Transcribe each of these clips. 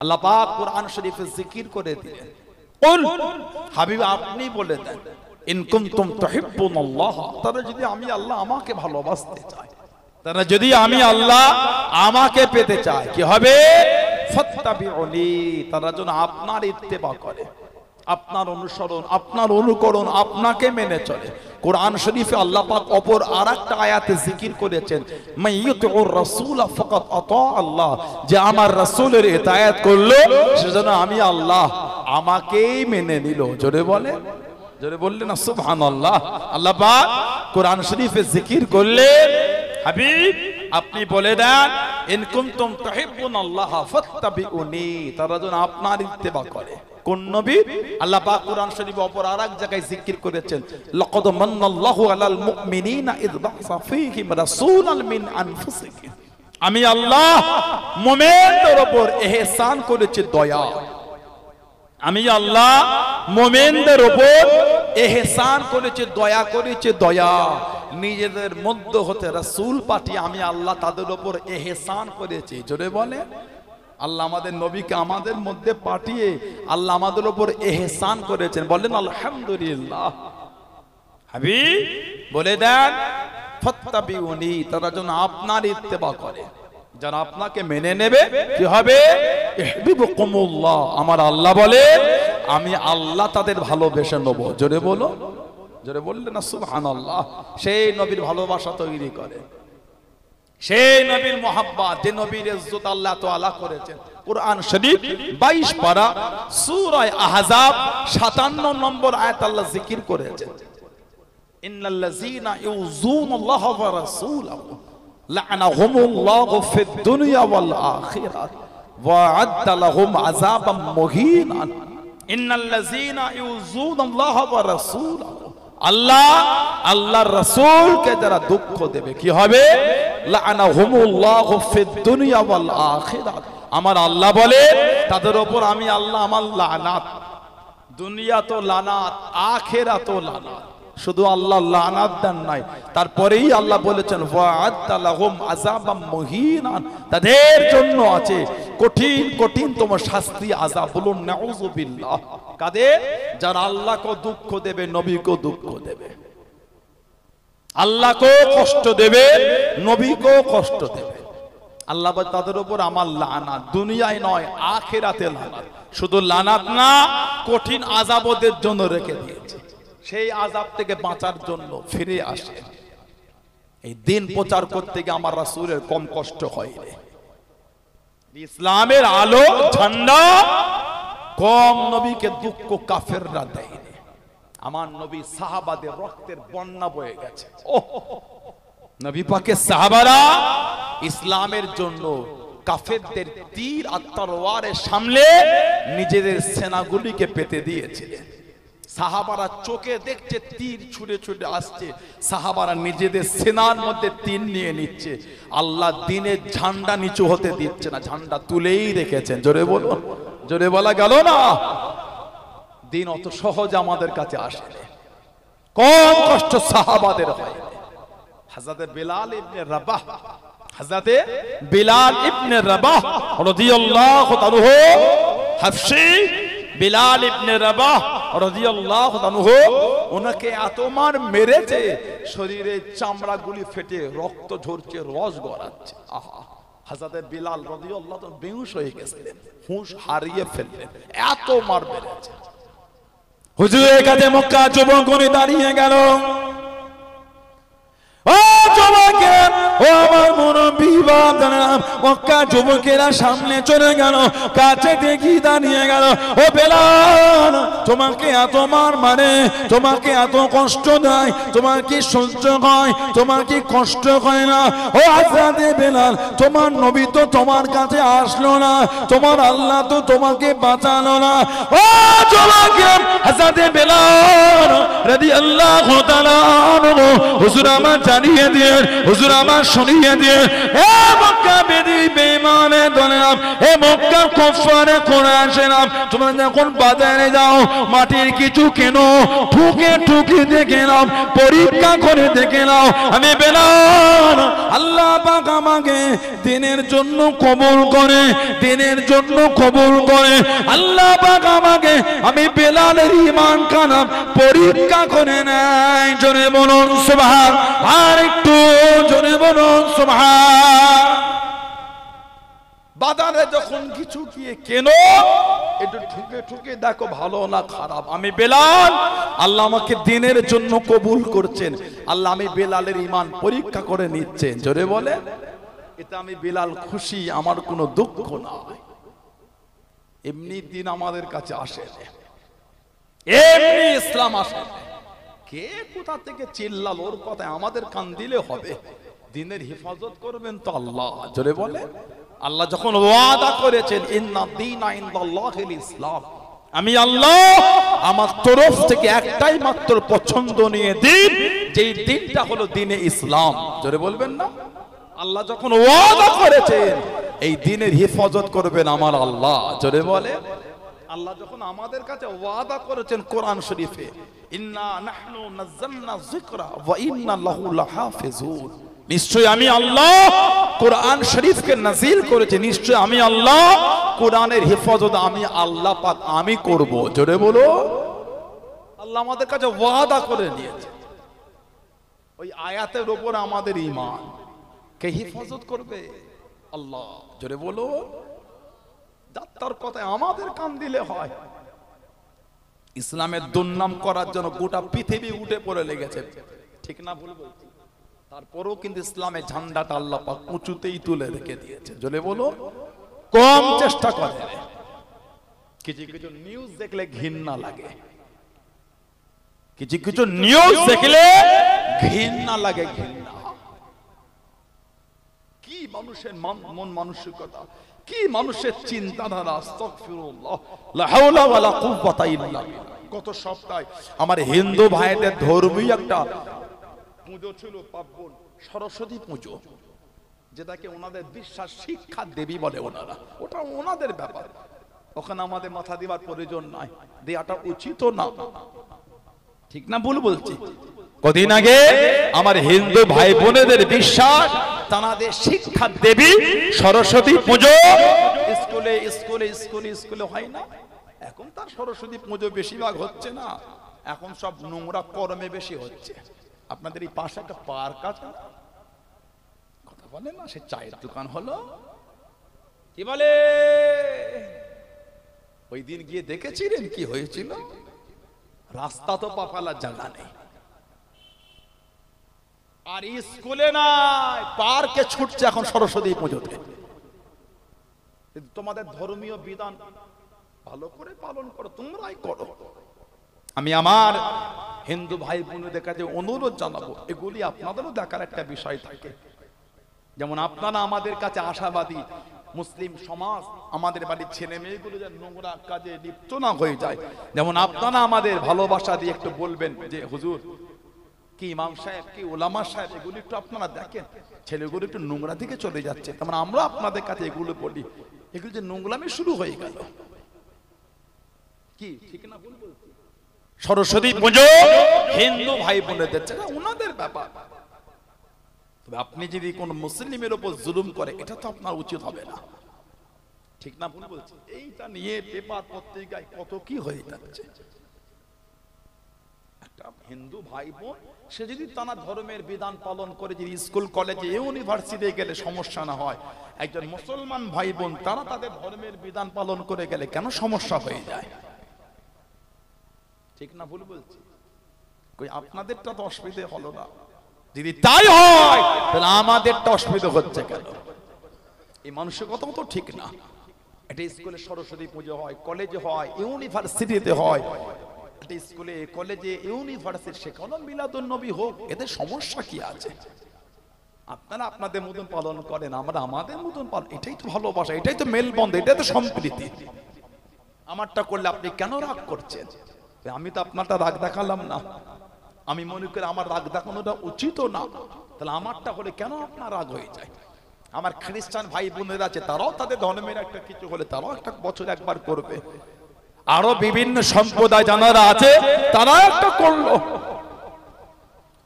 আল্লাহ পাক কুরআন শরীফে জিকির করে দিলেন, কুল হাবিব আপনি বলে দেন, ইন কুনতুম তুহিব্বুনাল্লাহ, তারা যদি আমি আল্লাহ আমাকে ভালোবাসতে চাই, তারা যদি আমি আল্লাহ আমাকে পেতে চায়, কি হবে? ফাত্তাবিউনি, তারা যেন আপনার ইত্তেবা করে, আপনার অনুসরণ, আপনার অনুকরণ, আপনাকে মেনে চলে। কুরআন শরীফে আল্লাহ পাক অপর আরেকটা আয়াতে জিকির করেছেন, মাইয়ুতিউর রাসূল ফাকাদ আতা আল্লাহ, যে আমার রাসূলের ইতায়াত করলো সেজন্য আমি আল্লাহ আমাকেই মেনে নিল। জোরে বলে, জোরে বললেন না সুবহানাল্লাহ। আল্লাহ পাক কুরআন শরীফে জিকির করলেন, হাবিব আপনি বলে দেন, ইন কুনতুম তুহিব্বুনাল্লাহ ফাত্তাবিউনি, তারা যেন আপনার ইত্তেবা করে। কোন নবী? আল্লাহ পাক কুরআন শরীফে অপর আরেক জায়গায় জিকির করেছেন, লাকাদ মান্নাল্লাহু আলাল মুমিনিনা ইয বা'সা ফীহিম রাসূলান মিন আনফুসিহিম, আমি আল্লাহ মুমিনদের উপর ইহসান করেছি দয়া, আমি আল্লাহ মুমিনদের উপর ইহসান করেছি, দয়া করেছি, দয়া নিজেদের মধ্য হতে রাসূল পাঠিয়ে আমি আল্লাহ তাদের উপর ইহসান করেছি। জোরে বলে, আল্লাহ আমাদের নবীকে আমাদের মধ্যে পাঠিয়ে আল্লাহ আমাদের উপর ইহসান করেছেন। বলেন আলহামদুলিল্লাহ। হাবিব বলে দেন, ফাত্তাবিউনি, তারা যেন আপনার ইত্তেবা করে, যারা আপনাকে মেনে নেবে কি হবে? ইহবিবুকুমুল্লাহ, আমার আল্লাহ বলে আমি আল্লাহ তাদের ভালোবেসে নেব। জোরে বলো, জোরে বললে না সুবহানাল্লাহ। সেই নবীর ভালোবাসা তৈরি করে, সেই নবীর মুহাব্বত, যে নবীর ইজ্জত আল্লাহ তাআলা করেছেন। কুরআন শরীফ 22 পারা সূরা আহজাব 57 নম্বর আয়াত আল্লাহ জিকির করেছেন, ইন্নাল্লাযীনা ইউযুনাল্লাহ ওয়া রাসূলাহু লা'নাহুমুল্লাহু ফিদ দুনিয়া ওয়াল আখিরাহ ওয়া আ'আদ্দা লাহুম আযাবাম মুহীনান। ইন্নাল্লাযীনা ইউযুনাল্লাহ ওয়া রাসূলাহু, আল্লাহ আল্লাহর রাসূলকে যারা দুঃখ দেবে কি হবে? লা'নাহুমুল্লাহু ফিদ দুনিয়া ওয়াল আখিরাহ, আমার আল্লাহ বলে তাদের উপর আমি আল্লাহ আমার লানাত, দুনিয়া তো লানাত, আখিরাত তো লানাত। শুধু আল্লাহ লানাত দেন নাই, তারপরেই আল্লাহ বলেছেন ওয়া'আদ্দা লাহুম আযাবাম মুহীনান, তাদের জন্য আছে কঠিন কঠিন তোমার শাস্তি, আযাব। বলুন নাউযুবিল্লাহ। কাদের? যারা আল্লাহকে দুঃখ দেবে, নবীকে দুঃখ দেবে, আল্লাহকেও কষ্ট দেবে, নবীকেও কষ্ট দেবে। আল্লাহ বলে তাদের উপর আমার লানাত, দুনিয়ায় নয় আখিরাতে লানাত। শুধু লানাত না, কঠিন আযাব ওদের জন্য রেখে দিয়েছে। সেই আযাব থেকে বাঁচার জন্য ফিরে আসে। এই দিন প্রচার করতে গিয়ে আমার রাসূলের কম কষ্ট হয়নি। ইসলামের আলো ঝান্ডা কম নবীকে দুঃখ কাফেররা দেয়নি। আমার নবী সাহাবাদের রক্তের বন্যা বয়ে গেছে। নবী পাকের সাহাবারা ইসলামের জন্য কাফেরদের তীর আর তরোয়ারের সামনে নিজেদের সেনাগুলিকে পেতে দিয়েছিলেন। সাহাবারা চোখে দেখছে তীর ছুঁড়ে ছুঁড়ে আসছে, সাহাবারা নিজেদের সেনার মধ্যে তীর নিয়ে নিচ্ছে। আল্লাহ দিনের ঝান্ডা নিচু হতে দিচ্ছে না, ঝান্ডা তুলেই রেখেছেন। জোরে বলো, জোরে বলা গেল না। দিন অত সহজ আমাদের কাছে আসে, কম কষ্ট সাহাবাদের হয়। হযরতে বিলাল ইবনে রাবাহ, হযরতে বিলাল ইবনে রাবাহ রাদিয়াল্লাহু তাআলা হাফসি বিলাল ইবনে রাবাহ রাদিয়াল্লাহু তাআলা, ওনাকে এত মার মেরেছে শরীরের চামড়াগুলি ফেটে রক্ত ঝরছে, রস গড়াচ্ছে। আহা, হযরতে বিলাল রাদিয়াল্লাহু তাআলা বেহুশ হয়ে গেছিলেন, হুঁশ হারিয়ে ফেললেন, এত মার মেরেছে। হুজুরের কাছে মক্কা যুবকগণ দাঁড়িয়ে গেল। ও যুবকে, ও আমার মুরব্বি বাবারা, মক্কা যুবকেরা সামনে চলে গেল, কাছে দেখি দাঁড়িয়ে গেল। ও বেলাল, তোমাকে এত মার মারে, তোমাকে এত কষ্ট দেয়, তোমার কি সহ্য হয়? তোমার কি কষ্ট হয় না? ও হযরতে বেলাল, তোমার নবী তো তোমার কাছে আসলো না, তোমার আল্লাহ তো তোমাকে বাঁচালো না। ও যুবকে, হযরতে বেলাল রাদিয়াল্লাহু তাআলা আনহু, হুজুর আমার জানিয়ে দিন, হুজুর আমার শুনিয়ে দিয়ে হে মক্কা বেঈমানে দলেরাম, হে মক্কা কুফারে কুরাইশেরাম, তোমরা যখন বাজারে যাও মাটির কিছু কেনো, ঠুকে ঠুকে দেখে নাও, পরীক্ষা করে দেখে নাও। আমি বেলাল, আল্লাহ পাক আমাকে দিনের জন্য কবুল করে, দিনের জন্য কবুল করে। আল্লাহ পাক আমাকে, আমি বেলালের ঈমান খানা পরীক্ষা করে নেয়। জোরে বলুন সুবহান, আর একটু জোরে বলুন সুবহান। বাজারে যখন কিছু গিয়ে কেন, একটু ঠুকে ঠুকে দেখো ভালো না খারাপ। আমি বেলাল, আল্লাহ আমাকে দিনের জন্য কবুল করছেন। আল্লাহ আমি বেলালের ঈমান পরীক্ষা করে নিচ্ছেন। জোরে বলে, এতে আমি বেলাল খুশি, আমার কোনো দুঃখ নাই। এমনি দিন আমাদের কাছে আসে, এমনি ইসলাম আসে। কে কোথা থেকে চিল্লাল, ওর কথায় আমাদের কান দিলে হবে? দিনের হেফাজত করবেন তো আল্লাহ। জোরে বলে, আল্লাহ যখন ওয়াদা করেছেন ইন্না দীনা ইনদাল্লাহিল ইসলাম, আমি আল্লাহ আমার তরফ থেকে একটাই মাত্র পছন্দনীয় দিন, যেই দিনটা হলো দিনে ইসলাম। জোরে বলবেন না? আল্লাহ যখন ওয়াদা করেছেন এই দিনের হেফাজত করবেন আমার আল্লাহ। জোরে বলে, আল্লাহ যখন আমাদের কাছে ওয়াদা করেছেন কোরআন শরীফে, ইন্না নাহনু নাযালনা যিকরা ওয়া ইন্না লাহু লাহাফিজুন, নিশ্চয় আমি আল্লাহ কোরআন শরীফকে নাজিল করেছি, নিশ্চয় আমি আল্লাহ কোরআনের হেফাজত আমি আল্লাহ পাক আমি করব। জোরে বলো, আল্লাহ আমাদের কাছে ওয়াদা করে নিয়েছে। ওই আয়াতের উপর আমাদের ঈমান, কে হেফাজত করবে? আল্লাহ। জোরে বলো, যাত্রার কথায় আমাদের কান দিলে হয়। ইসলামের দুর্নাম করার জন্য গোটা পৃথিবী উঠে পড়ে লেগেছে, ঠিক না ভুল বলছি? তারপরেও কিন্তু ইসলামের ঝান্ডাটা আল্লাহ পাক উঁচুতেই তুলে রেখে দিয়েছে। জোরে বলো, কম চেষ্টা করে। কিছু কিছু নিউজ দেখলে ঘৃণা লাগে, কিছু কিছু নিউজ দেখলে ঘৃণা লাগে। ঘৃণা কি মানুষের মন মানসিকতা, কি মানুষের চিন্তাধারা! আস্তাগফিরুল্লাহ, লা হাওলা ওয়ালা কুওয়াতা ইল্লা বিল্লাহ। গত সপ্তাহে আমার হিন্দু ভাইদের ধর্মীয় একটা পুজো ছিল, পার্বণ, সরস্বতী পুজো, যেটাকে ওনাদের বিশ্বাস শিক্ষা দেবী বলে ওনারা। ওটা ওনাদের ব্যাপার, ওখানে আমাদের মাথা দেওয়ার প্রয়োজন নাই, দেওয়াটা উচিত না। ঠিক না ভুল বলছি? কদিন আগে আমার হিন্দু ভাই বোনেদের বিশ্বাস, তাদের শিক্ষা দেবী সরস্বতী পুজো স্কুলে স্কুলে স্কুলে স্কুলে হয় না। এখন তার সরস্বতী পুজো বেশিরভাগ হচ্ছে না, এখন সব নোংরা কর্মে বেশি হচ্ছে। আপনাদের এই পাশে একটা পার্ক আছে, কথা বলে না, সে চায়ের দোকান হলো, কি বলে, ওই দিন গিয়ে দেখেছিলেন কি হয়েছিল? রাস্তা তো পা ফেলার জায়গা নেই, আর স্কুলে নাই, পার্কে ছুটছে এখন সরস্বতী পুজোতে। তোমাদের ধর্মীয় বিধান ভালো করে পালন করো, তোমরাই করো। আমি আমার হিন্দু ভাই বোনদের কাছে অনুরোধ জানাবো, এগুলি আপনাদেরও দেখার একটা বিষয় থাকে। যেমন আপনারা আমাদের কাছে আশাবাদী, মুসলিম সমাজ আমাদের বাড়ির ছেলে মেয়েগুলো যেন নোংরা কাজে লিপ্ত না হয়ে যায়। যেমন আপনারা আমাদের ভালোবাসা দিয়ে একটু বলবেন যে হুজুর, কি ইমাম সাহেব, কি ওলামা সাহেব, এগুলো একটু আপনারা দেখেন, ছেলেগুলো একটু নোংরা দিকে চলে যাচ্ছে। তার আমরা আপনাদের কাছে এগুলো বলি, এগুলো যে নোংরামি শুরু হয়ে গেল, কি ঠিক না ভুল বলছি? সরস্বতী পুজো হিন্দু ভাই বোনেদের ওনাদের ব্যাপার, তবে আপনি যদি কোন মুসলিমের উপর জুলুম করে, এটা তো আপনার উচিত হবে না। ঠিক না ভুল বলছি? এইটা নিয়ে পেপার পত্রিকায় কত কি হয়ে যাচ্ছে। একটা হিন্দু ভাই বোন, সে যদি তার ধর্মের বিধান পালন করে, যদি স্কুল কলেজে ইউনিভার্সিটি গেলে সমস্যা না হয়, একজন মুসলমান ভাই বোন তারা তাদের ধর্মের বিধান পালন করে গেলে কেন সমস্যা হয়ে যায়? ঠিক না ভুল বলছি? কই আপনাদেরটা তো অসুবিধে হলো না? যদি তাই হয় তাহলে আমাদেরটা অসুবিধা হচ্ছে কেন? এই মানসিকতাও তো ঠিক না। এটা স্কুলে সরস্বতী পুজো হয়, কলেজে হয়, ইউনিভার্সিটিতে হয়, এটা স্কুলে কলেজে ইউনিভার্সিটি শেখানো মিলাদুন নবী হোক, এতে সমস্যা কি আছে? আপনারা আপনাদের মতন পালন করেন, আমরা আমাদের মতন পালন, এটাই তো ভালোবাসা, এটাই তো মেলবন্ধ, এটাই তো সম্প্রীতি। আমারটা করলে আপনি কেন রাগ করছেন? আমি তো আপনারটা রাগ দেখালাম না, আমি মনে করি আমার রাগ দেখানোটা উচিত না। তাহলে আমারটা হলে কেন আপনার রাগ হয়ে যায়? আমার খ্রিস্টান ভাই বোনেরা আছে, তারাও তাদের ধর্মের একটা কিছু হলে তারাও একটা বছর একবার করবে। আরো বিভিন্ন সম্প্রদায় জানারা আছে, তারা একটা করলো,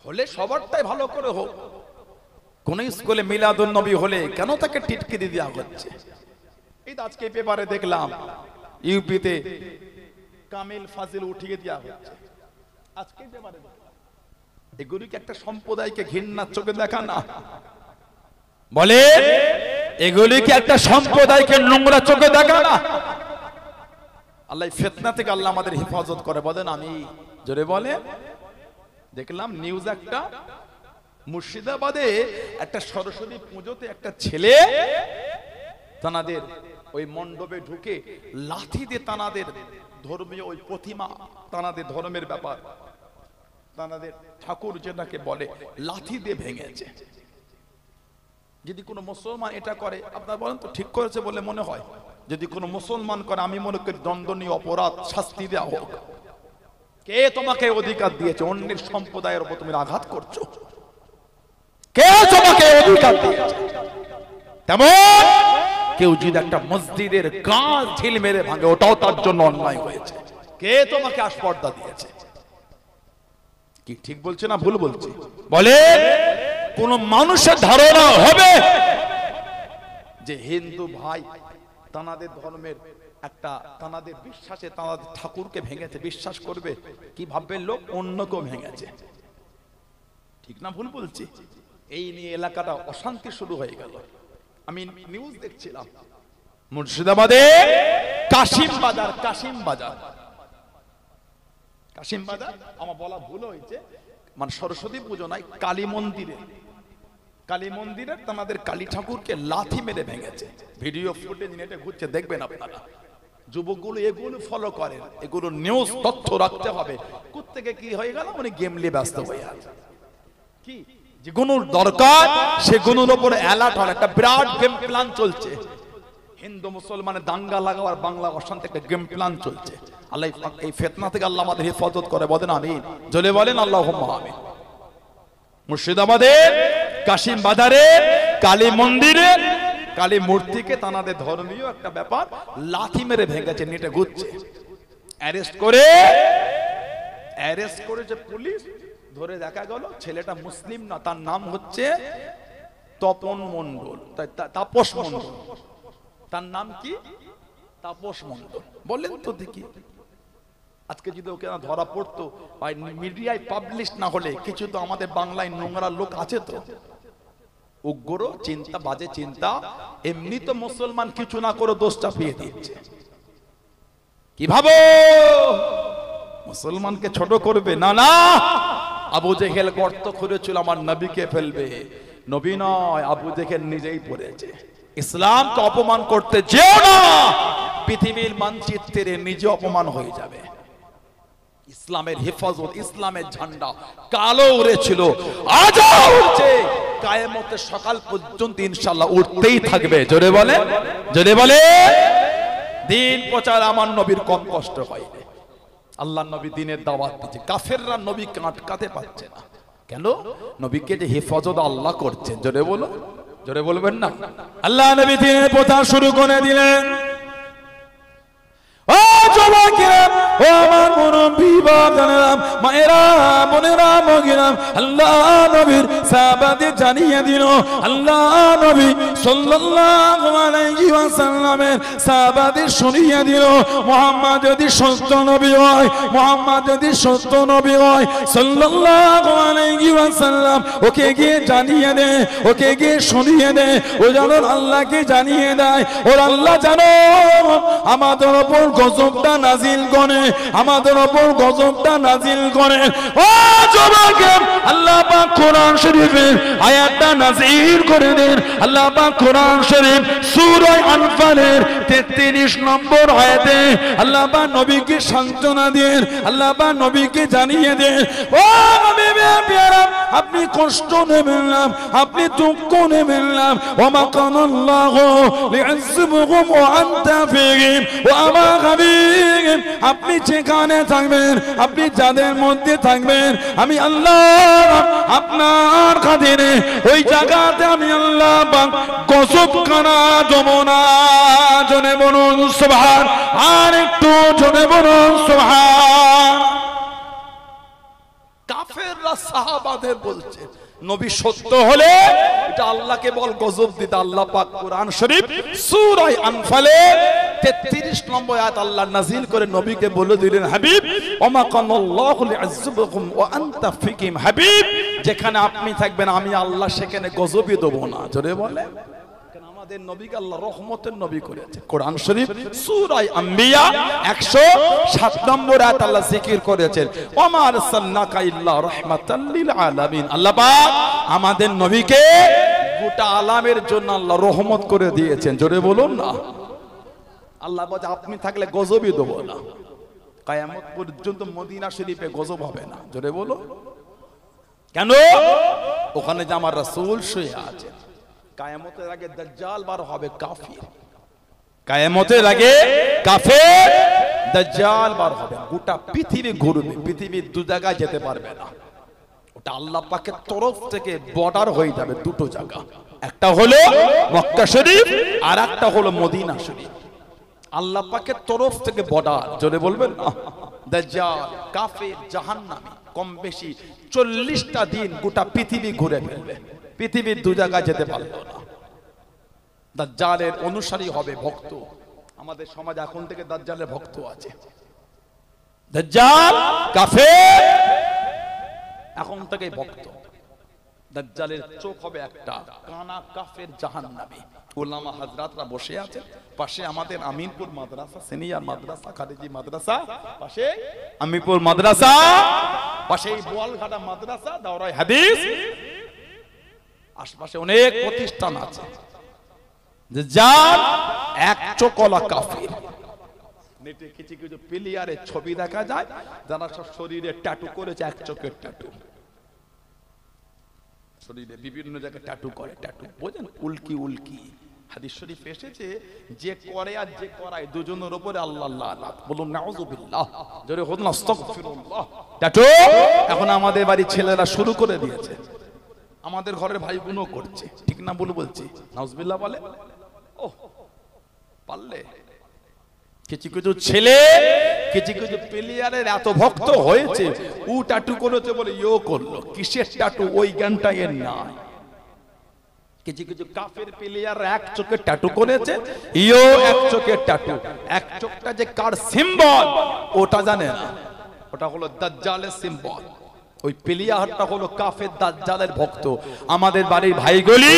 হলে সবারটাই ভালো করে হোক। কোন স্কুলে মিলাদুন নবী হলে কেন তাকে টিটকিরি দেওয়া হচ্ছে? এই আজকে পেপারে দেখলাম ইউপিতে কামিল ফাজিল উঠিয়ে দেওয়া হচ্ছে, আজকে পেপারে দেখলাম। এগুলি কি একটা সম্প্রদায়কে ঘৃণার চোখে দেখা না? বলে এগুলি কি একটা সম্প্রদায়কে নোংরা চোখে দেখা না? আল্লাহ ফিতনা থেকে আল্লাহ আমাদের হেফাজত করে, বলেন আমি। জোরে বলে। দেখলাম নিউজ একটা, মুর্শিদাবাদে একটা সরস্বতী পুজোতে একটা ছেলে তানাদের ওই মণ্ডপে ঢুকে লাঠি দিয়ে তানাদের ধর্মীয় ওই প্রতিমা, তানাদের ধর্মের ব্যাপার, তানাদের ঠাকুর যেটাকে বলে, লাঠি দিয়ে ভেঙেছে। যদি কোনো মুসলমান এটা করে, আপনারা বলেন তো ঠিক করেছে বলে মনে হয়? যদি কোনো মুসলমান করে, আমি মনে করি দণ্ডনীয় অপরাধ, শাস্তি দেওয়া হোক। কে তোমাকে অধিকার দিয়েছে অন্যের সম্প্রদায়ের উপর তুমি আঘাত করছো? কে তোমাকে অধিকার দিয়েছে? তেমন কেউ যদি একটা মসজিদের গাছ ঢিল মেরে ভাঙে, ওটাও তার জন্য অন্যায় হয়েছে। কে তোমাকে আস্পর্ধা দিয়েছে? কি ঠিক বলছে না ভুল বলছে? বলে কোন মানুষের ধারণা হবে যে হিন্দু ভাই তানাদের ধর্মের একটা, তানাদের বিশ্বাসে তানাদের ঠাকুরকে ভেঙেছে, বিশ্বাস করবে? কি ভাববে লোক? অন্যকেও ভেঙেছে। ঠিক না ভুল বলছি? এই নিয়ে এলাকাটা অশান্তি শুরু হয়ে গেল। আমি নিউজ দেখছিলাম মুর্শিদাবাদে কাশিম বাজার, আমার বলা ভুল হয়েছে, মানে সরস্বতী পুজো নয়, কালী মন্দিরে তাদের কালী ঠাকুরকে লাথি মেরে ভেঙেছে। ভিডিও ফুটেজ নেটে ঘুরছে, দেখবেন আপনারা। যুবকগুলো এগুলো ফলো করেন, এগুলো নিউজ তথ্য রাখতে হবে। কোত্থেকে কি হয়ে গেল, উনি গেম নিয়ে ব্যস্ত হয়ে আছে। কি যেগুলোর দরকার সেগুলোর উপর অ্যালার্ট হওয়ার একটা বিরাট গেম প্ল্যান চলছে। হিন্দু মুসলমানের দাঙ্গা লাগাবার, বাংলা অশান্তি একটা গেম প্ল্যান চলছে। আল্লাহ এই ফিতনা থেকে আল্লাহ আমাদের হেফাজত করে, বলেন আমিন। জোরে বলেন আল্লাহুম্মা আমিন। মুর্শিদাবাদে কাশিম বাজারে কালী মন্দিরে কালী মূর্তিকে তানাদের ধর্মীয় একটা ব্যাপার লাথি মেরে ভেঙেছে, নেটে ঘুরছে। অ্যারেস্ট করেছে পুলিশ, ধরে দেখা গেল ছেলেটা মুসলিম না, তার নাম হচ্ছে তপন মণ্ডল, তাপস মণ্ডল। তার নাম কি? তাপস মণ্ডল। বলেন তো দেখি, আজকে যদি ওকে ধরা পড়তো, মিডিয়ায় পাবলিশ না হলে কিছু, তো আমাদের বাংলায় নোংরা লোক আছে তো, উগ্র চিন্তা, বাজে চিন্তা। এমনি তো মুসলমান কিছু না করে দোষ চাপিয়ে দিচ্ছে। কি ভাবো মুসলমানকে ছোট করবে? না না, আবু জেহেল গর্ত খুঁড়েছিল আমার নবীকে ফেলবে, নবী নয়, আবু জেহেল নিজেই পড়েছে। ইসলামকে অপমান করতে যেও না, পৃথিবীর মানচিত্রে নিজে অপমান হয়ে যাবে। ইসলামের হেফাজত, ইসলামের ঝান্ডা কালো উড়েছিল, আজও উড়ছে, কিয়ামতের সকাল পর্যন্ত ইনশাআল্লাহ উঠতেই থাকবে। জোরে বলে, জোরে বলে। দিন প্রচার আমার নবীর কম কষ্ট হয়নি। আল্লাহ নবী দিনের দাওয়াত দিচ্ছে, কাফেররা নবীকে আটকাতে পারছে না। কেন? নবীকে যে হেফাজত আল্লাহ করছেন। জোরে বলো, জোরে বলবেন না? আল্লাহ নবী দিনের প্রচার শুরু করে দিলেন। ও যুবকেরা, ও আমার মুরব্বি বাবারা, মায়েরা, বোনেরা, ভগিরা, আল্লাহ নবীর সাহাবাদের জানিয়ে দিল, আল্লাহ নবী সাল্লাল্লাহু আলাইহি ওয়াসাল্লামের সাহাবাদের শুনিয়ে দিল, মুহাম্মদ যদি সত্য নবী হয়, মুহাম্মদ যদি সত্য নবী হয় সাল্লাল্লাহু আলাইহি ওয়াসাল্লাম, ওকে গিয়ে জানিয়ে দে, ওকে গিয়ে শুনিয়ে দে, ও যেন আল্লাহকে জানিয়ে দেয়। ওর আল্লাহ জানো আমাদের উপর গজবটা নাজিল করে, আমাদের উপর গজবটা নাজিল করে। ও যুবক, আল্লাহ পাক কোরআন শরীফের আয়াতটা নাজিল করে দেন। আল্লাহ পাক কোরআন শরীফ সূরা আনফালের 33 নম্বর আয়াতে আল্লাহ পাক নবীকে সান্ত্বনা দেন, আল্লাহ পাক নবীকে জানিয়ে দেন, ও নবী প্যারা, আপনি কষ্ট নেবেন না, আপনি দুঃখ নেবেন না। ওয়া কানাল্লাহু লি'আযযিবহুম ওয়া আনতা ফীহিম, ওয়া মা হাবিব আপনি যেখানে থাকবেন, আপনি যাদের মধ্যে থাকবেন, আমি আল্লাহ আপনার খাতিরে ওই জায়গাতে আমি আল্লাহ পাক গজব খানা দেব না। জোরে বলুন সুবহান, আর একটু জোরে বলুন সুবহান। কাফেররা সাহাবাদের বলছে নবী সত্য হলে এটা আল্লাহকে বল গজব দিতে। আল্লাহ পাক কোরআন শরীফ সূরা আনফালে 33 নম্বর আয়াত আল্লাহ নাযিল করে নবীকে বলে দিলেন, হাবিব ওমা কানাল্লাহু লিআযযিবাকুম ওয়া আনতা ফিকিম, হাবিব যেখানে আপনি থাকবেন আমি আল্লাহ সেখানে গজবই দেব না। জোরে বলে, আমাদের নবীকে আল্লাহ রহমতের নবী করেছে। কোরআন শরীফ সূরা আম্বিয়া 107 নম্বর আয়াত আল্লাহ জিকির করেছেন, ওমা আরসালনাকা ইল্লা রাহমাতাল লিল আলামিন। আল্লাহ পাক আমাদের নবীকে গোটা আলামের জন্য আল্লাহ রহমত করে দিয়েছেন। জোরে বলুন না। আল্লাহ বলে আপনি থাকলে গজবই দেব না। কিয়ামত পর্যন্ত মদিনা শরীফে গজব হবে না। জোরে বলো কেন? ওখানে যে আমার রাসূল শুয়ে আছেন। কিয়ামতের আগে দাজ্জাল বার হবে কাফির, কিয়ামতের আগে কাফের দাজ্জাল বার হবে, গোটা পৃথিবী ঘুরবে, পৃথিবীর দু জায়গায় যেতে পারবে না। ওটা আল্লাহ পাকের তরফ থেকে বর্ডার হয়ে যাবে দুটো জায়গা, একটা হলো মক্কা শরীফ আর একটা হলো মদিনা শরীফ। আল্লাহ পাকের তরফ থেকে বর্ডার। জোরে বলবেন না। দাজ্জাল কাফের জাহান্নামী কম বেশি 40টা দিন গোটা পৃথিবী ঘুরে ফেলবে, পৃথিবীর দু জায়গায় যেতে পারলো না। দাজ্জালের অনুসারী হবে ভক্ত। আমাদের সমাজ এখন থেকে দাজ্জালের ভক্ত আছে। দাজ্জাল কাফের এখন থেকে ভক্ত। দাজ্জালের চোখ হবে একটা, কানা কাফের জাহান্নামী। উলামা হযরতরা বসে আছে পাশে, আমাদের আমিনপুর মাদ্রাসা, সিনিয়র মাদ্রাসা, খারিজি মাদ্রাসা পাশে, আমিনপুর মাদ্রাসা পাশে, বোয়ালঘাটা মাদ্রাসা, দাওরায়ে হাদিস, আশপাশে অনেক প্রতিষ্ঠান আছে। দাজ্জাল এক চোখওয়ালা কাফির। নেটে কিছু কিছু প্লেয়ারে ছবি দেখা যায় যারা সব শরীরে ট্যাটু করেছে, এক চোখের ট্যাটু, শরীরে বিভিন্ন জায়গায় ট্যাটু করে। ট্যাটু বোঝেন? উল্কি উল্কি। হাদিস শরীফ এসেছে যে করে আর যে করায় দুজনের উপরে আল্লাহ লানত। বলুন নাউযুবিল্লাহ। জোরে বলুন আস্তাগফিরুল্লাহ। ট্যাটু এখন আমাদের বাড়ির ছেলেরা শুরু করে দিয়েছে, আমাদের ঘরের ভাইগুলো করছে, ঠিক না বলে বলছি? নাউযুবিল্লাহ বলে। ও পারলে কিছু কিছু ছেলে, কিছু কিছু প্লেয়ারের এত ভক্ত হয়েছে, ও ট্যাটু করেছে বলে ইও করলো। কিসের ট্যাটু? ওই জ্ঞানটা এর নাই। কিছু কিছু কাফের প্লেয়ার এক চোখে ট্যাটু করেছে, ইও এক চোখের ট্যাটু। এক চোখটা যে কার সিম্বল ওটা জানে না, ওটা হলো দাজ্জালের সিম্বল। ওই প্লেয়ারটা হলো কাফের দাজ্জালের ভক্ত। আমাদের বাড়ির ভাইগুলি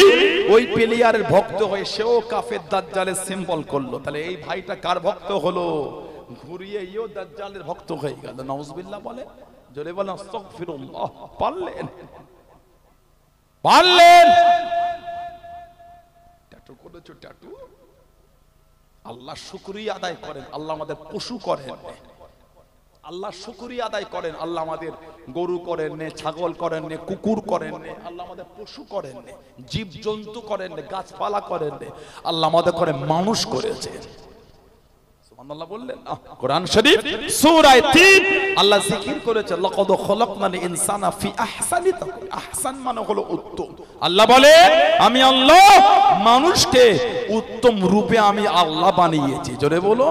ওই প্লেয়ারের ভক্ত হয়ে সেও কাফের দাজ্জালের সিম্বল করলো। তাহলে এই ভাইটা কার ভক্ত হলো? ঘুরিয়ে ইও দাজ্জালের ভক্ত হয়ে গেল। নাউযুবিল্লাহ বলে। জোরে বলেন আস্তাগফিরুল্লাহ। পারলেন? পারলেন? ট্যাটু করেছো ট্যাটু। আল্লাহ শুকরিয়া আদায় করেন, আল্লাহ আমাদের পশু করেন। আল্লাহ শুকরিয়া আদায় করেন, আল্লাহ আমাদের গরু করেন নে, ছাগল করেন নে, কুকুর করেন নে, আল্লাহ আমাদের পশু করেন নে, জীব জন্তু করেন নে, গাছপালা করেন নে, আল্লাহ আমাদের করে মানুষ করেছে। সুবহানাল্লাহ বললেন না? কোরআন শরীফ সূরা 3 আল্লাহ জিকির করেছে লাকাদ খলাকনাল ইনসানা ফি আহসানি তাকওয়িম। আহসান মানে হলো উত্তম। আল্লাহ বলে আমি আল্লাহ মানুষকে উত্তম রূপে আমি আল্লাহ বানিয়েছি। জোরে বলো।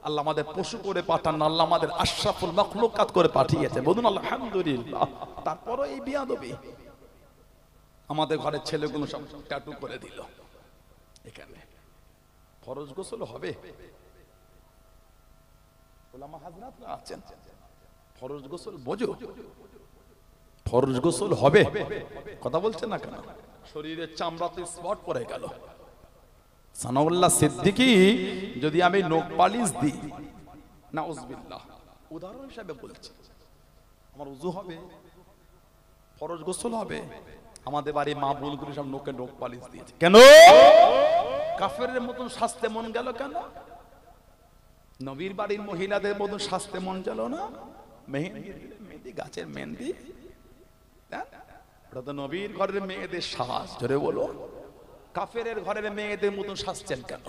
আল্লাহ আমাদের পশু করে পাঠান, আল্লাহ আমাদের আশরাফুল মাখলুকাত করে পাঠিয়েছে। বলুন আলহামদুলিল্লাহ। তারপরও এই বিয়াদবি। আমাদের ঘরের ছেলেগুলো সব ট্যাটু করে দিল। এখানে ফরজ গোসল হবে? উলামা হযরতরা আছেন, ফরজ গোসল বোঝো? ফরজ গোসল হবে? কথা বলছেন না কেন? শরীরের চামড়াতে স্পট পড়ে গেল। সানাউল্লাহ সিদ্দিকী যদি আমি নখ পালিশ দিই, নাউযুবিল্লাহ, উদাহরণ হিসেবে বলছি, আমার ওযু হবে? ফরজ গোসল হবে? আমাদের বাড়ি মা বোনগুলো সব নখে নখ পালিশ দিয়েছে। কেন? কাফেরের মতন শাস্তে মন গেল কেন? নবীর বাড়ির মহিলাদের মতন শাস্তে মন গেল না? মেহেন্দি, মেহেন্দি গাছের মেহেন্দি, ওটা তো নবীর ঘরের মেয়েদের সাজ। জোরে বলো। কাফেরের ঘরের মেয়েদের মতন শাস্তেন কেন?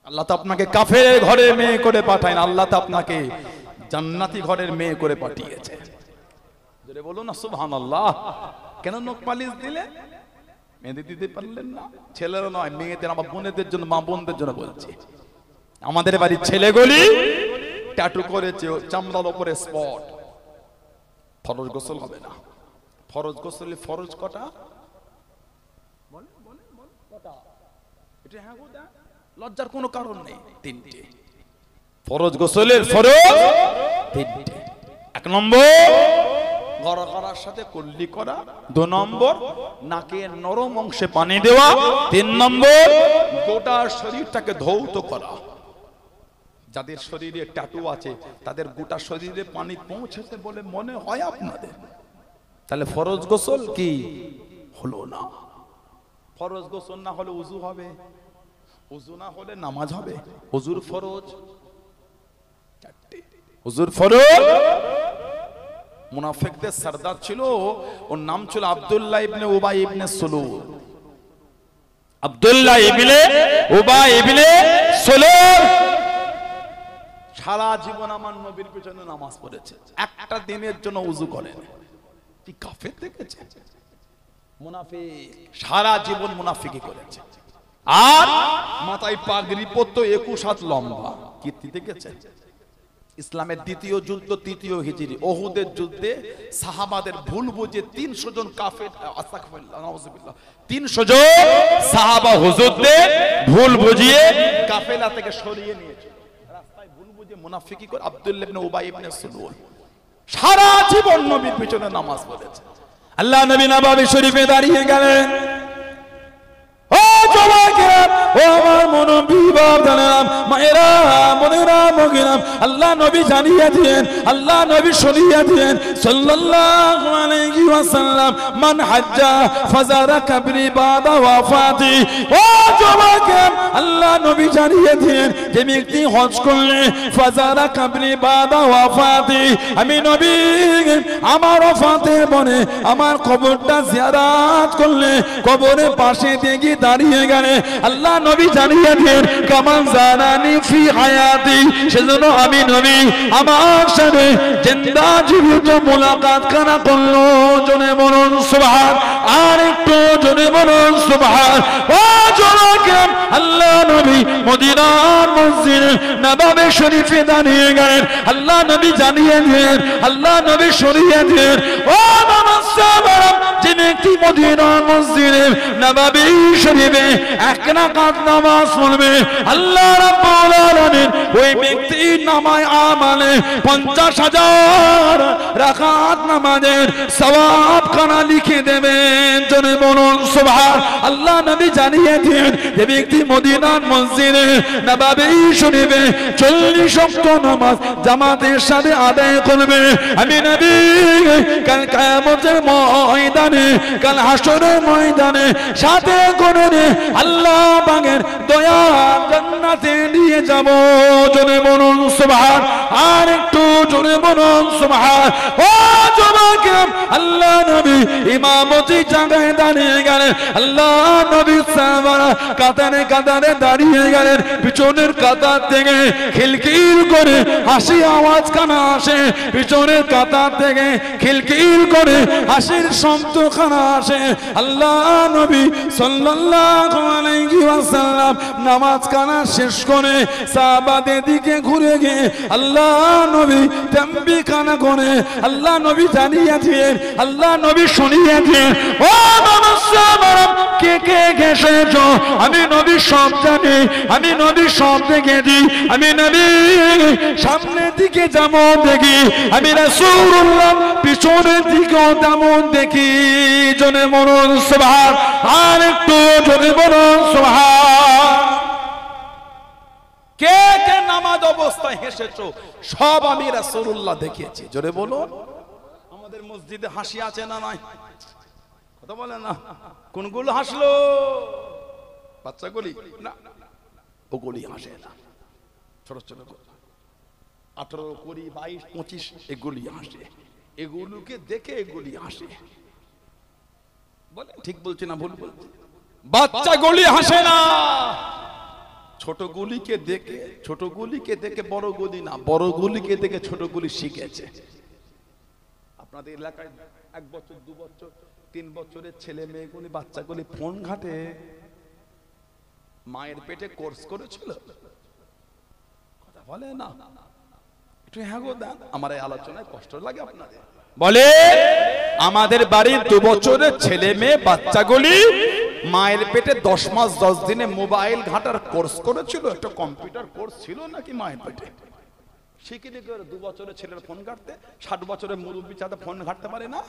আল্লাহ তো আপনাকে কাফের ঘরের মেয়ে করে পাঠায় না, আল্লাহ তো আপনাকে জান্নাতি ঘরের মেয়ে করে পাঠিয়েছে। জোরে বলুন না সুবহানাল্লাহ। কেন নখ পালিশ দিলে? মেয়েদের দিতে পারলেন না? ছেলেরা নয়, মেয়েদের, আমার বোনেদের জন্য, মা বোনদের জন্য বলছি। আমাদের বাড়ির ছেলেগুলি ট্যাটু করেছে চামড়ার উপরে স্পট। ফরজ গোসল হবে না। ফরজ গোসলে ফরজ কটা? লজ্জার কোনো কারণ নেই, তিনটে। ফরজ গোসলের ফরজ তিনটে। 1 নম্বর গড়া করার সাথে কুল্লি করা, 2 নম্বর নাকের নরম অংশে পানি দেওয়া, 3 নম্বর গোটা শরীরটাকে ধৌত করা। যাদের শরীরে ট্যাটু আছে তাদের গোটা শরীরে পানি পৌঁছেছে বলে মনে হয় আপনাদের? তাহলে ফরজ গোসল কি হলো না? ফরজ গোসল না হলে উযু হবে, উযু না হলে নামাজ হবে। হুজুর ফরজ 4টে। হুজুর ফরজ। মুনাফিকদের সরদার ছিল, ওর নাম ছিল আব্দুল্লাহ ইবনে উবাই ইবনে সুলুল। আব্দুল্লাহ ইবনে উবাই ইবনে সুলুল সারা জীবন আমার নবীর পিছনে নামাজ পড়েছে, একটা দিনের জন্য উযু করেন। কি কাফের দেখেছে? মুনাফিক সারা জীবন মুনাফিকি করেছে। আর মাথায় পাগড়ি পরতো 21 হাত লম্বা। কীর্তি দেখেছে? ইসলামের দ্বিতীয় যুদ্ধ, 3য় হিজরি, ওহুদের যুদ্ধে সাহাবাদের ভুল বুঝে 300 জন কাফের, আস্তাগফিরুল্লাহ নাউযুবিল্লাহ, 300 জন সাহাবা হুজুরদের ভুল বুঝিয়ে কাফেলা থেকে সরিয়ে নিয়েছিল। রাস্তায় ভুল বুঝে মুনাফিকি করে আব্দুল্লাহ ইবনে উবাই ইবনে সুলুল সারা জীবন নবীর পিছনে নামাজ পড়েছে। আল্লাহ নবী নববী শরীফে দাঁড়িয়ে গেলেন। ও জওয়াকেরা, ও আমার মুনব্বী বাপদানেরা, মায়েরা, বোনেরা, মগিরা, আল্লাহ নবী জানিয়ে দিয়েন, আল্লাহ নবী শুনিয়ে দিয়েন সাল্লাল্লাহু আলাইহি ওয়াসাল্লাম, মান হাজ্জা ফাজারা কাবরি বাদা ওয়াফাতি। ও জওয়াকেরা, আল্লাহ নবী জানিয়ে দিয়েন যে ব্যক্তি হজ করলে ফাজারা কাবরি বাদা ওয়াফাতি, আমি নবী আমার ওয়াফাতের পরে আমার কবরটা জিয়ারত করলে, কবরের পাশে দেখি দাঁড়িয়ে গেলে আল্লাহ নবী জানিয়ে দেন কামান জানানি ফি হায়াতি, সেজন্য আমি নবী আমার সাথে জিন্দা জীবিত মুলাকাত করা করলো। জনে বলুন সুবহান, আর একটু জনে বলুন সুবহান। ও জনগণ, আল্লাহ নবী মদিনার মসজিদ নববী শরীফে দাঁড়িয়ে গেলেন। আল্লাহ নবী জানিয়ে দেন, আল্লাহ নবী শুনিয়ে দেন, ও নমস্কার, যে ব্যক্তি মদিনার মসজিদে নববী শরীফে 1 রাকাত নামাজ পড়বে, আল্লাহ রাব্বুল আলামিন ওই ব্যক্তির নামায় আমলে 50,000 রাকাত নামাজের সওয়াব খানা লিখে দেবেন। জোরে বলুন সুবহান। আল্লাহ নবী জানিয়ে দেন যে ব্যক্তি মদিনার মসজিদে নববী শরীফে 40 ওয়াক্ত নামাজ জামাতের সাথে আদায় করবে, আমি নবী কাল কিয়ামতের ময়দানে, কাল হাসরের ময়দানে সাথে করে আল্লাহ পাকের দয়া জান্নাতে নিয়ে যাব। জোরে বলুন সুবহান, আর একটু জোরে বলুন সুবহান। ও যুবকেরা, আল্লাহ নবী ইমামতি জায়গায় দাঁড়িয়ে গেলেন। আল্লাহ নবী সাহাবারা কাতারে কাতারে দাঁড়িয়ে গেলেন। পিছনের কাতার থেকে খিলখিল করে হাসি আওয়াজ কানা আসে, পিছনের কাতার থেকে খিলখিল করে হাসির শব্দ কানা আসে। আল্লাহ নবী সাল্লাল্লাহু আলাইহি ওয়াসাল্লাম নামাজ কানা শেষ করে সাহাবাদের দিকে ঘুরে গিয়ে আল্লাহ নবী তামবি কানা করে আল্লাহ নবী জানিয়ে দিয়েন, আল্লাহ নবী শুনিয়ে দিয়েন, ও মানুষরা কে কে গেছেছো, আমি নবী সব জানি, আমি নবী সব দেখেছি, আমি নবী সামনের দিকে যেমন দেখি, আমি রাসূলুল্লাহ পিছনের দিকেও তেমন দেখি। জোরে বলুন সুবহান, আর একটু জোরে বলুন সুবহান। কে কে নামাজ অবস্থায় হেসেছো, সব আমি রাসূলুল্লাহ দেখিয়েছি। জোরে বলুন। আমাদের মসজিদে হাসি আছে না নাই? কথা বলে না। কোনগুলো হাসলো? বাচ্চাগুলি না, ওগুলি হাসে না। ছোট ছোট 18, 20, 22, 25 এগুলি হাসে। এগুলোকে দেখে এগুলি হাসে। বলে ঠিক বলছি না ভুল বলছি? বাচ্চাগুলি হাসে না, ছোটগুলিকে দেখে বড়গুলি না, বড়গুলিকে দেখে ছোটগুলি শিখেছে। আপনাদের এলাকায় 1 বছর 2 বছর 3 বছরের ছেলে মেয়েগুলি বাচ্চাগুলি ফোন ঘাটে, মায়ের পেটে কোর্স করেছিল, কথা বলে না। একটু হ্যাঁ গো দেন, আমার এই আলোচনায় কষ্ট লাগে আপনাদের? বলে আমাদের বাড়ির 2 বছরের ছেলে মেয়ে বাচ্চাগুলি মায়ের পেটে 10 মাস 10 দিনে মোবাইল ঘাটার কোর্স করেছিল। একটা কম্পিউটার কোর্স ছিল নাকি মায়ের পেটে? শিখিনি করে 2 বছরের ছেলের ফোন ঘাটতে? 60 বছরের মুরব্বী চাঁদা ফোন ঘাটতে পারে না?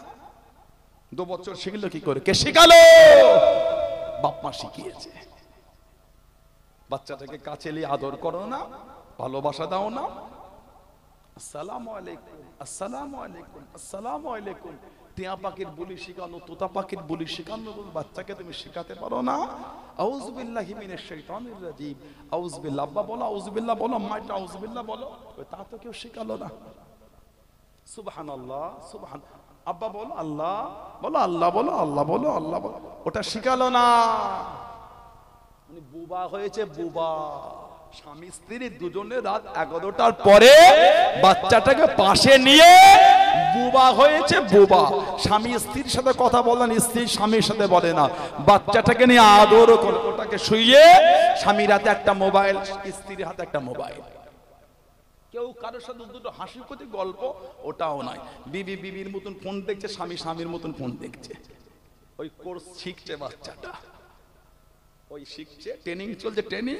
2 বছর শিখলো কি করে? কে শিখালো? বাপ মা শিখিয়েছে। বাচ্চাটাকে কাছে নিয়ে আদর করো না, ভালোবাসা দাও না, আসসালামু আলাইকুম, আসসালামু আলাইকুম, আসসালামু আলাইকুম। টিয়া পাখির বুলি শিখানো, তোতা পাখির বুলি শিখানো বাচ্চাকে তুমি শিখাতে পারো না? আউযু বিল্লাহি মিনাশ শাইতানির রাজিম, আউযু বিল্লাহ। আব্বা বলো আউযু বিল্লাহ, বলো মাটা আউযু বিল্লাহ বলো। তা তো কেউ শিখালো না। সুবহানাল্লাহ, সুবহান। আব্বা বলো আল্লাহ, বলো আল্লাহ, বলো আল্লাহ, বলো আল্লাহ বলো। ওটা শিখালো না। উনি বুবা হয়েছে, বুবা। স্বামী স্ত্রী দুজনে রাত 11টার পরে বাচ্চাটাকে পাশে নিয়ে বুবা হয়েছে, বুবা। স্বামী স্ত্রীর সাথে কথা বলেন, স্ত্রী স্বামীর সাথে বলে না। বাচ্চাটাকে নিয়ে আদর করে ওটাকে শুইয়ে স্বামীর হাতে একটা মোবাইল, স্ত্রীর হাতে একটা মোবাইল। কেউ কারোর সাথে দুটো হাসি খুঁটি গল্প, ওটাও নয়। বিবি বিবির মতন ফোন দেখছে, স্বামী স্বামীর মতন ফোন দেখছে। ওই কোর্স শিখছে বাচ্চাটা, ওই শিখছে, ট্রেনিং চলছে, ট্রেনিং।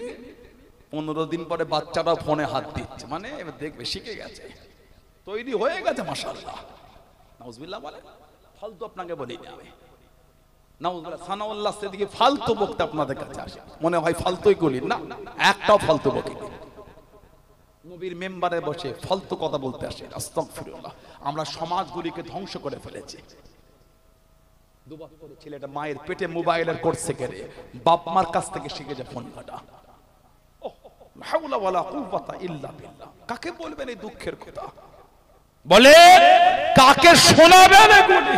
15 দিন পরে বাচ্চাটাও ফোনে হাত দিচ্ছে, মানে দেখবে শিখে গেছে, তৈরি হয়ে গেছে, মাশাআল্লাহ। নাউজুবিল্লাহ বলে। ফালতু আপনাকে বলি না আমি, নাউজুবিল্লাহ। সানাউল্লাহ সেদিকে ফালতু বক্তা আপনাদের কাছে আসে, মনে হয় ফালতুই বলি না, একটাও ফালতু বকি না। নবীর মেম্বারে বসে ফালতু কথা বলতে আসে, আস্তাগফিরুল্লাহ। আমরা সমাজগুলিকে ধ্বংস করে ফেলেছি। 2 বছরের ছেলেটা মায়ের পেটে মোবাইলের কোর্স শিখে রে, বাপ মার কাছ থেকে শিখেছে ফোন ঘাটা। হাওলা ওয়ালা কুওয়াতা ইল্লা বিল্লাহ। কাকে বলবেন এই দুঃখের কথা? বলে কাকে শোনাবেন এগুলি?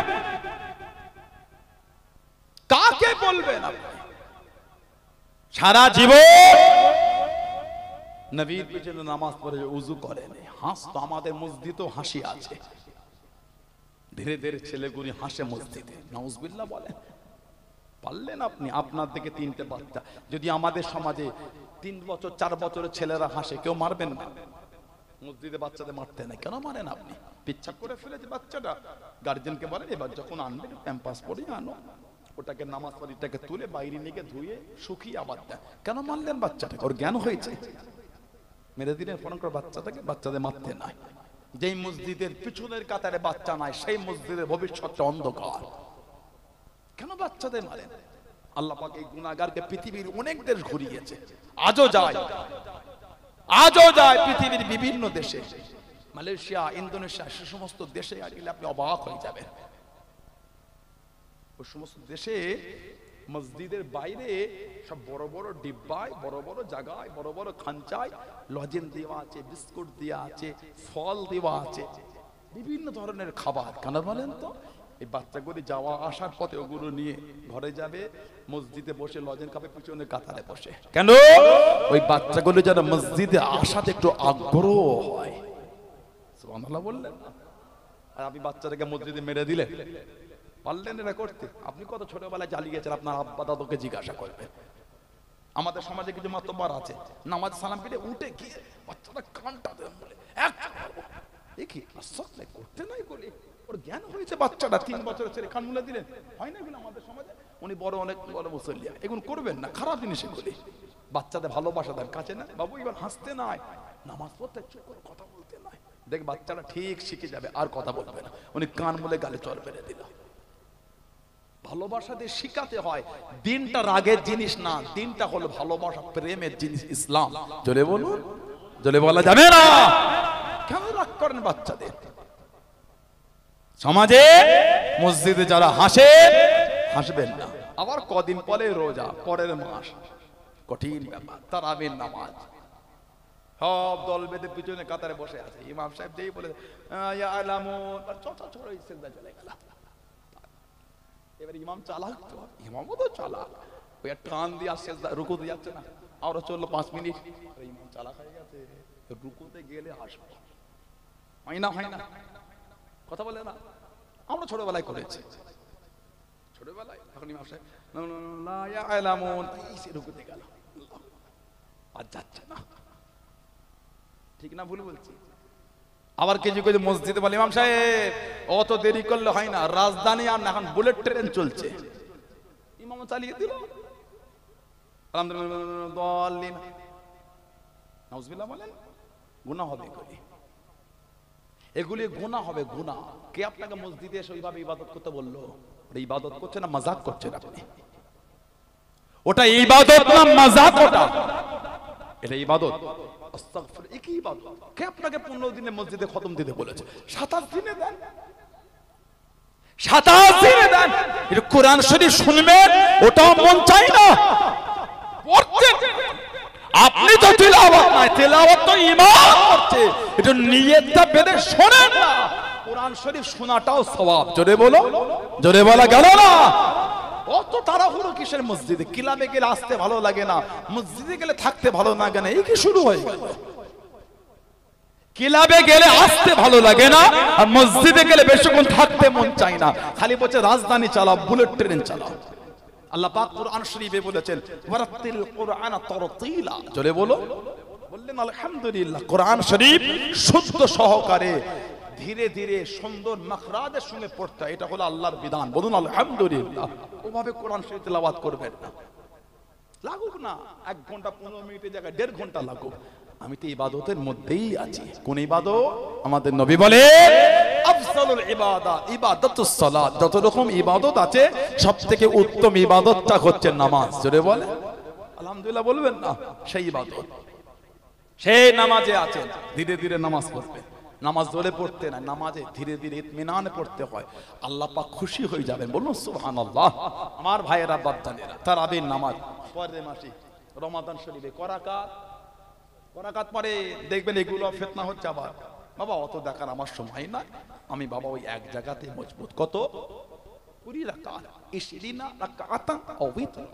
কাকে বলবেন আপনি? সারা জীবন নবীর পিছনে নামাজ পড়ে ওযু করেন, হাসতো। আমাদের মসজিদেও হাসি আছে, ধীরে ধীরে ছেলেগুলি হাসে মসজিদে। নাউজুবিল্লাহ বলেন। পারলেন আপনি? আপনার দিকে 3টে বাচ্চা, যদি আমাদের সমাজে 3 বছর 4 বছরের ছেলেরা হাসে, কেউ মারবেন না? মসজিদে বাচ্চাদের মারতে নাই, কেন মারেন আপনি? পিচ্ছা করে ফেলেছে বাচ্চাটা। গার্জেনকে বলেন এবার যখন আনবে প্যাম্পাস পরিয়ে আনো, ওটাকে নামাজ পড়িটাকে তুলে বাইরে নিয়ে ধুয়ে শুকিয়ে আবার দেন। কেন মারলেন বাচ্চাটাকে? ওর জ্ঞান হয়েছে, মেরে দিলেন ফোন করে বাচ্চাটাকে। বাচ্চাদের মারতে নাই। যেই মসজিদের পিছনের কাতারে বাচ্চা নাই, সেই মসজিদের ভবিষ্যৎটা অন্ধকার। কেন বাচ্চাদের মারেন? আল্লাহ পাক এই গুনাহগারকে পৃথিবীর অনেক দেশ ঘুরিয়েছে, আজও যায়, আজও যায় পৃথিবীর বিভিন্ন দেশে, মালয়েশিয়া, ইন্দোনেশিয়া, সে সমস্ত দেশে গেলে আপনি অবাক হয়ে যাবেন। ওই সমস্ত দেশে মসজিদের বাইরে সব বড় বড় ডিব্বায়, বড় বড় জায়গায়, বড় বড় খাঞ্চায় লজেন দেওয়া আছে, বিস্কুট দেওয়া আছে, ফল দেওয়া আছে, বিভিন্ন ধরনের খাবার। কেন বলেন তো? এই বাচ্চাগুলি যাওয়া আসার পথে ওগুলো নিয়ে ঘরে যাবে, মসজিদে বসে লজেন খাবে, পিছনে কাতারে বসে। কেন? ওই বাচ্চাগুলো যেন মসজিদে আসাতে একটু আগ্রহ হয়। সুবহানাল্লাহ বললেন। আর আপনি বাচ্চাটাকে মসজিদে মেরে দিলেন, পারলেন এটা করতে? আপনি কত ছোটবেলায় জ্বালিয়েছেন, আপনার আব্বা দাদুকে জিজ্ঞাসা করবে। আমাদের সমাজে কিছু মাতব্বর আছে, নামাজ সালাম পেলে উঠে গিয়ে বাচ্চাটা কানটা দেন বলে দেখি আশ্চর্য করতে নাই বলে ওর জ্ঞান হয়েছে। বাচ্চাটা 3 বছরের ছেলে কান মুলে দিলেন, হয় না এগুলো আমাদের সমাজে? উনি বড়, অনেক বড় মুসল্লিয়া, এগুলো করবেন না, খারাপ জিনিস এগুলি। বাচ্চাদের ভালোবাসা দেন, কাছে না বাবু এবার হাসতে নাই, নামাজ পড়তে, চুপ করে কথা বলতে নাই, দেখ বাচ্চাটা ঠিক শিখে যাবে, আর কথা বলবে না। উনি কান মুলে গালে চড় বেড়ে দিল। ভালোবাসা দিয়ে শিখাতে হয়। দিনটা রাগের জিনিস না, দিনটা হলো ভালোবাসা, প্রেমের জিনিস, ইসলাম। জোরে বলুন, জোরে বলা যাবে না। কেন রাগ করেন বাচ্চাদের? সমাজে মসজিদে যারা হাসে, হাসবেন না। আবার কদিন পরে রোজা, পরের মাস, কঠিন ব্যাপার, তারাবির নামাজ, সব দল বেঁধে পিছনে কাতারে বসে আছে। ইমাম সাহেব যেই বলে ইয়া আলামুন, চড় সিজদা চলে গেল। এবার ইমাম চালাক তো, ইমামও তো চালাক, ওই টান দিয়ে সিজদা রুকু দিয়ে যাচ্ছে না, আরো চললো 5 মিনিট, ইমাম চালাক হয়ে গেছে, রুকুতে গেলে আসবো, হয় না কথা বলে না। আমরা ছোটবেলায় করেছি, ছোটবেলায় এখন ইমাম সাহেব লা ইয়ালামুন রুকুতে গেল, আর যাচ্ছে না, ঠিক না ভুল বলছি? আবার কিছু কিছু মসজিদে বলে ইমাম সাহেব অত দেরি করলে হয় না, রাজধানী আর না, এখন বুলেট ট্রেন চলছে, ইমাম চালিয়ে দিল, আলহামদুলিল্লাহ নাউজুবিল্লাহ বলেন, গুনাহ হবে এগুলি গুনাহ হবে, গুনাহ। কে আপনাকে মসজিদে এসে ওইভাবে ইবাদত করতে বললো? ওটা ইবাদত করছে না মাজাক করছেন আপনি? ওটা ইবাদত না মাজাক? ওটা এটা ইবাদত, আস্তাগফির, একই ইবাদত। কে আপনাকে 15 দিনে মসজিদে খতম দিতে বলেছে? 27 দিনে দেন, 27 দিনে দেন। এটা কোরআন শরীফ শুনবেন, ওটাও মন চাই না পড়তে। আপনি তো তিলাওয়াত নাই, তিলাওয়াত তো ইমাম করছে, এটা নিয়তটা বেঁধে শোনেন না। কোরআন শরীফ শোনাটাও সওয়াব। জোরে বলো, জোরে বলা গেল না? অত তাড়াহুড়ো কিসের? মসজিদে ক্লাবে গেলে আসতে ভালো লাগে না, মসজিদে গেলে থাকতে ভালো লাগে না, এই কি শুরু হয়ে গেল? ক্লাবে গেলে আসতে ভালো লাগে না, আর মসজিদে গেলে বেশিক্ষণ থাকতে মন চায় না, খালি বলছে রাজধানী চালাও, বুলেট ট্রেন চালাও। আল্লাহ পাক কোরআন শরীফে বলেছেন ওয়ারাতিল কুরআনা তারতিলা। জোরে বলো, বললেন আলহামদুলিল্লাহ। কোরআন শরীফ শুদ্ধ সহকারে ধীরে ধীরে সুন্দর মাখরাজের সঙ্গে পড়তে, এটা হলো আল্লাহর বিধান। বলুন আলহামদুলিল্লাহ। ওভাবে কোরআন শরীফ তেলাওয়াত করবেন না, লাগুক না 1 ঘন্টা 15 মিনিটের জায়গায় 1.5 ঘন্টা লাগুক, আমি তো ইবাদতের মধ্যেই আছি। কোন ইবাদত? আমাদের নবী বলে আফজালুল ইবাদা ইবাদাতুস সালাত। যত রকম ইবাদত আছে সবথেকে উত্তম ইবাদতটা হচ্ছে নামাজ। জোরে বলে আলহামদুলিল্লাহ বলবেন না? সেই ইবাদত, সেই নামাজে আছেন, ধীরে ধীরে নামাজ পড়বেন। নামাজ জোরে পড়তে না, নামাজে ধীরে ধীরে ইতমিনানে পড়তে হয়, আল্লাহ পাক খুশি হয়ে যাবেন। বলুন সুবহানাল্লাহ। আমার ভাইয়েরা বাপজানেরা, তারাবির নামাজ পরের মাসে রমাদান শরীফে করাকাত পরে দেখবেন এগুলো ফিতনা হচ্ছে। আবার বাবা অত দেখার আমার সময় না, আমি বাবা ওই এক জায়গাতে মজবুত। কত? 20 রাকাত, 20 রাকাতান আও বিতর।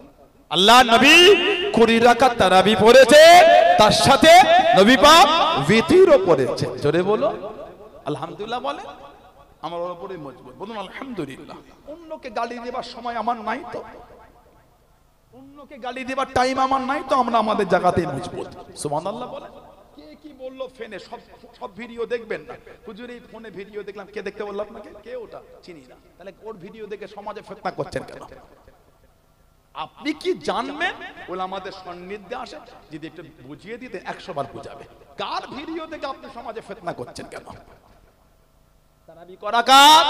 আল্লাহ নবী 20 রাকাত তারাবি পড়েছে, তার সাথে নবী পাক বিতরও পড়েছে। জোরে বলো আলহামদুলিল্লাহ। বলে আমার উপরে মজবুত। বলুন আলহামদুলিল্লাহ। অন্যকে গালি দেবার সময় আমার নাই তো, অন্যকে গালি দেবার টাইম আমার নাই তো, আমরা আমাদের জায়গাতেই মজবুত। সুবহানাল্লাহ বলে। কে কি বললো ফেনে সব ভিডিও দেখবেন না। হুজুর এই ফোনে ভিডিও দেখলাম, কে দেখতে বললো আপনাকে? কে ওটা? চিনি না। তাহলে ওর ভিডিও দেখে সমাজে ফিতনা করছেন কেন? আপনি কি জানবেন? ওলা আমাদের সান্নিধ্যে আসে, যদি একটু বুঝিয়ে দিতে 100 বার বুঝাবে। কার ভিডিও দেখে আপনি সমাজে ফিতনা করছেন কেন? তারাবি করাকাত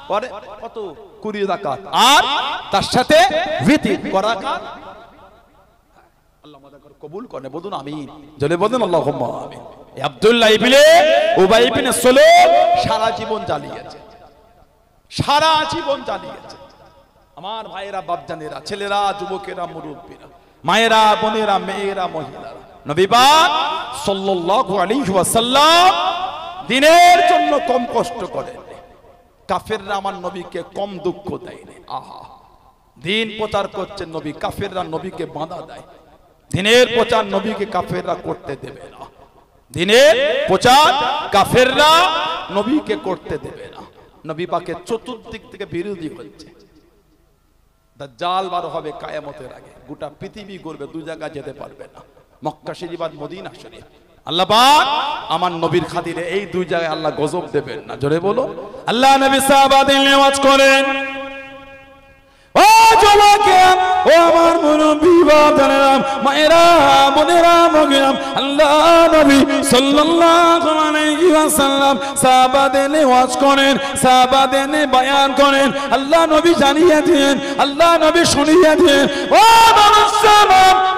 পরে কত? 20 রাকাত, আর তার সাথে বিতির করাকাত। আল্লাহ আমাদের কবুল করে। বলুন আমিন। জোরে বলুন আল্লাহুম্মা আমিন। আব্দুল্লাহ ইবনে উবাই ইবনে সালুল সারা জীবন জ্বালিয়েছে, সারা জীবন জ্বালিয়েছে। আমার ভাইয়েরা বাপজানেরা, ছেলেরা, যুবকেরা, মুরব্বীরা, মায়েরা, বোনেরা, মেয়েরা, মহিলারা, নবী পাক সাল্লাল্লাহু আলাইহি ওয়াসাল্লাম দিনের জন্য কম কষ্ট করেন। কাফেররা আমার নবীকে কম দুঃখ দেয়নি। আহা, দিন প্রচার করছেন নবী, কাফেররা নবীকে বাধা দেয়। দিনের প্রচার নবীকে কাফেররা করতে দেবে না, দিনের প্রচার কাফেররা নবীকে করতে দেবে না। নবী পাকের চতুর্দিক থেকে বিরোধী হচ্ছে। দাজ্জাল বার হবে কিয়ামতের আগে, গোটা পৃথিবী ঘুরবে, 2 জায়গায় যেতে পারবে না, মক্কা শরীফ আর মদিনা শরীফ। আল্লাহ পাক আমার নবীর খাতিরে এই 2 জায়গায় আল্লাহ গজব দেবেন না। জোরে বলো। আল্লাহ নবী সাহাবাদের নেওয়াজ করেন, ও যুবকেরা, ও আমার মুরব্বি বাবারা, মায়েরা, বোনেরা, মগিরাম, আল্লাহ নবী সাল্লাল্লাহু আলাইহি ওয়াসাল্লাম সাহাবাদের নেওয়াজ করেন, সাহাবাদের বয়ান করেন। আল্লাহ নবী জানিয়ে দেন, আল্লাহ নবী শুনিয়ে দেন, ও মানুষজন,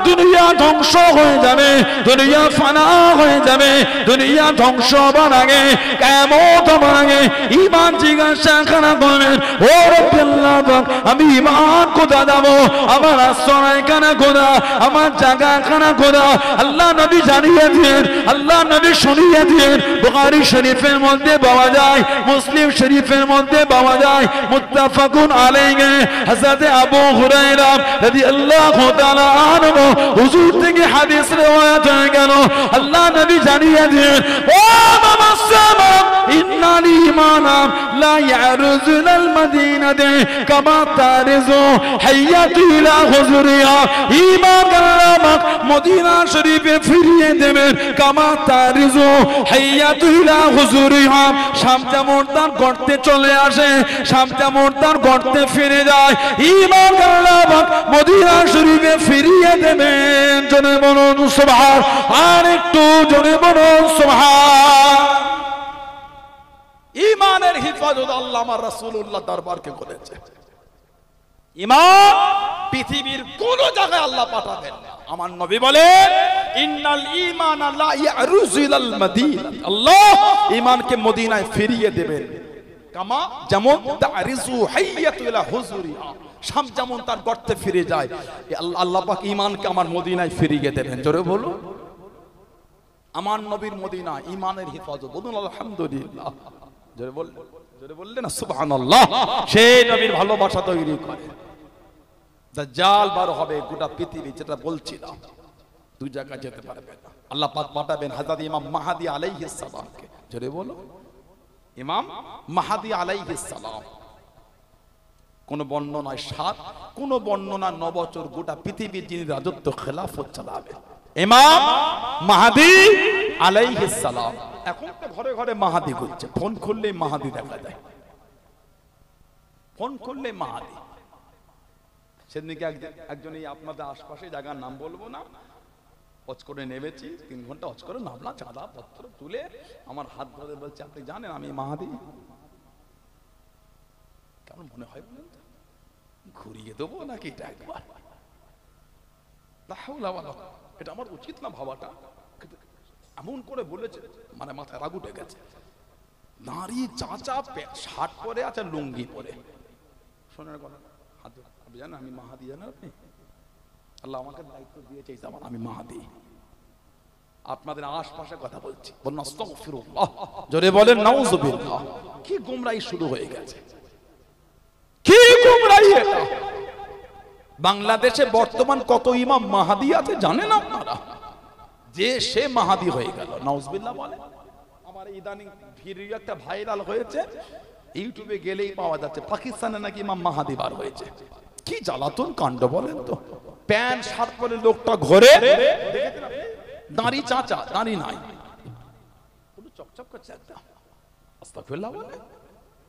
দুনিয়া ধ্বংস হয়ে যাবে, দুনিয়া ফানা হয়ে যাবে, দুনিয়া ধ্বংস হবার আগে, কিয়ামত হবার আগে ঈমান জিজ্ঞাসা করা করবেন, ও রব্বি আল্লাহ, আমি ঈমান কোথা যাবো, আমার আশ্রয় খানা কোথা, আমার জায়গা খানা কোথা, আল্লাহ নবী জানিয়ে দিন, আল্লাহ নবী শুনিয়ে দিন। বুখারী শরীফের মধ্যে পাওয়া যায়, মুসলিম শরীফের মধ্যে পাওয়া যায়, মুত্তাফাকুন আলাইহি। হযরত আবু হুরায়রা রাদিয়াল্লাহু তাআলা আনহু হুজুর থেকে হাদিস riwayat হয়ে গেল, আল্লাহ নবী জানিয়ে দিন, ও মামাসামা ইন্নাল ঈমানা লা ইয়ারুজু ইলাল মাদিনাতি কামা তারিজু হাইয়াতু ইলা হুজুরিহা। ঈমান আল্লাহ মদিনা শরীফে ফিরিয়ে দেবেন, কামা তারিজু হাইয়াতু ইলা হুজুরিহা। শাম যেমন তার গর্তে চলে আসে, শাম যেমন তার গর্তে ফিরে যায়, ঈমান আল্লাহ মদিনা শরীফে ফিরিয়ে দেবেন। জনে বলুন সুবহান, আর একটু জনে বলুন সুবহান। ঈমানের হিফাজত আল্লাহ আমার রাসূলুল্লাহ দরবারকে করেছে। ঈমান পৃথিবীর কোন জায়গায় আল্লাহ পাঠাবেন না। আমার নবী বলেন, ইন্নাল ঈমানা লা ইয়ারুজু ইলাল মাদিনা, আল্লাহ ঈমানকে মদিনায় ফিরিয়ে দেবেন, কামা যেমন তারিজু হাইয়াতু ইলা হুজুরিহা, শাম যেমন তার গর্তে ফিরে যায়, আল্লাহ পাক ঈমানকে আমার মদিনায় ফিরিয়ে দেবেন। জোরে বলো, আমার নবীর মদিনা ঈমানের হিফাজত। বলুন আলহামদুলিল্লাহ। জোরে বললেন না সুবহানাল্লাহ। সেই নবীর ভালোবাসা তৈরি করে। দাজ্জাল বার হবে গোটা পৃথিবী, যেটা বলছিলাম, দুই জায়গায় যেতে পারবে না। আল্লাহ পাক পাঠাবেন হযরত ইমাম মাহদী আলাইহিস সালামকে। জোরে বলো, ইমাম মাহদী আলাইহিস সালাম। কোন বর্ণনায় 7, কোন বর্ণনা 9 বছর গোটা পৃথিবীর যিনি রাজত্ব খেলাফত চালাবেন, ইমাম মাহদী আলাইহিস সালাম। এখন তো ঘরে ঘরে মাহাদি ঘুরছে, ফোন খুললে মাহাদি দেখা যায়, ফোন খুললে মাহাদি। সেদিনকে একজন এই আপনাদের আশপাশে জায়গার নাম বলবো না, হজ করে নেমেছি, 3 ঘন্টা হজ করে নামলাম, চাঁদা পত্র তুলে আমার হাত ধরে বলছে, আপনি জানেন আমি মাহাদি? কেমন মনে হয় বলেন তো? ঘুরিয়ে দেবো নাকি এটা একবার? এটা আমার উচিত না ভাবাটা, এমন করে বলেছে, মানে মাথায় রাগ উঠে গেছে। নারী চাচা শার্ট পরে আছে, লুঙ্গি পরে, শোনার কথা। আপনি জানেন আমি মাহাদি? জানেন আপনি? আল্লাহ আমাকে দায়িত্ব দিয়েছে, আমি মাহাদি। আপনাদের আশপাশে কথা বলছি, বলুন আস্তাগফিরুল্লাহ। জোরে বলেন নাউযুবিল্লাহ। কি গোমরাহি শুরু হয়ে গেছে, কি গোমরাহি এটা! বাংলাদেশে বর্তমান কত ইমাম মাহাদি আছে জানেন আপনারা? যে সে মাহাদি হয়ে গেল, নাউজুবিল্লাহ বলে। আমার ইদানিং ভিডিও একটা ভাইরাল হয়েছে, ইউটিউবে গেলেই পাওয়া যাচ্ছে, পাকিস্তানে নাকি ইমাম মাহাদি বার হয়েছে। কি জ্বালাতন কাণ্ড বলেন তো! প্যান্ট শার্ট পরে লোকটা ঘরে, দাঁড়ি চাচা, দাঁড়ি নাই, পুরো চকচক করছে একদম। আস্তাগফিরুল্লাহ বলে।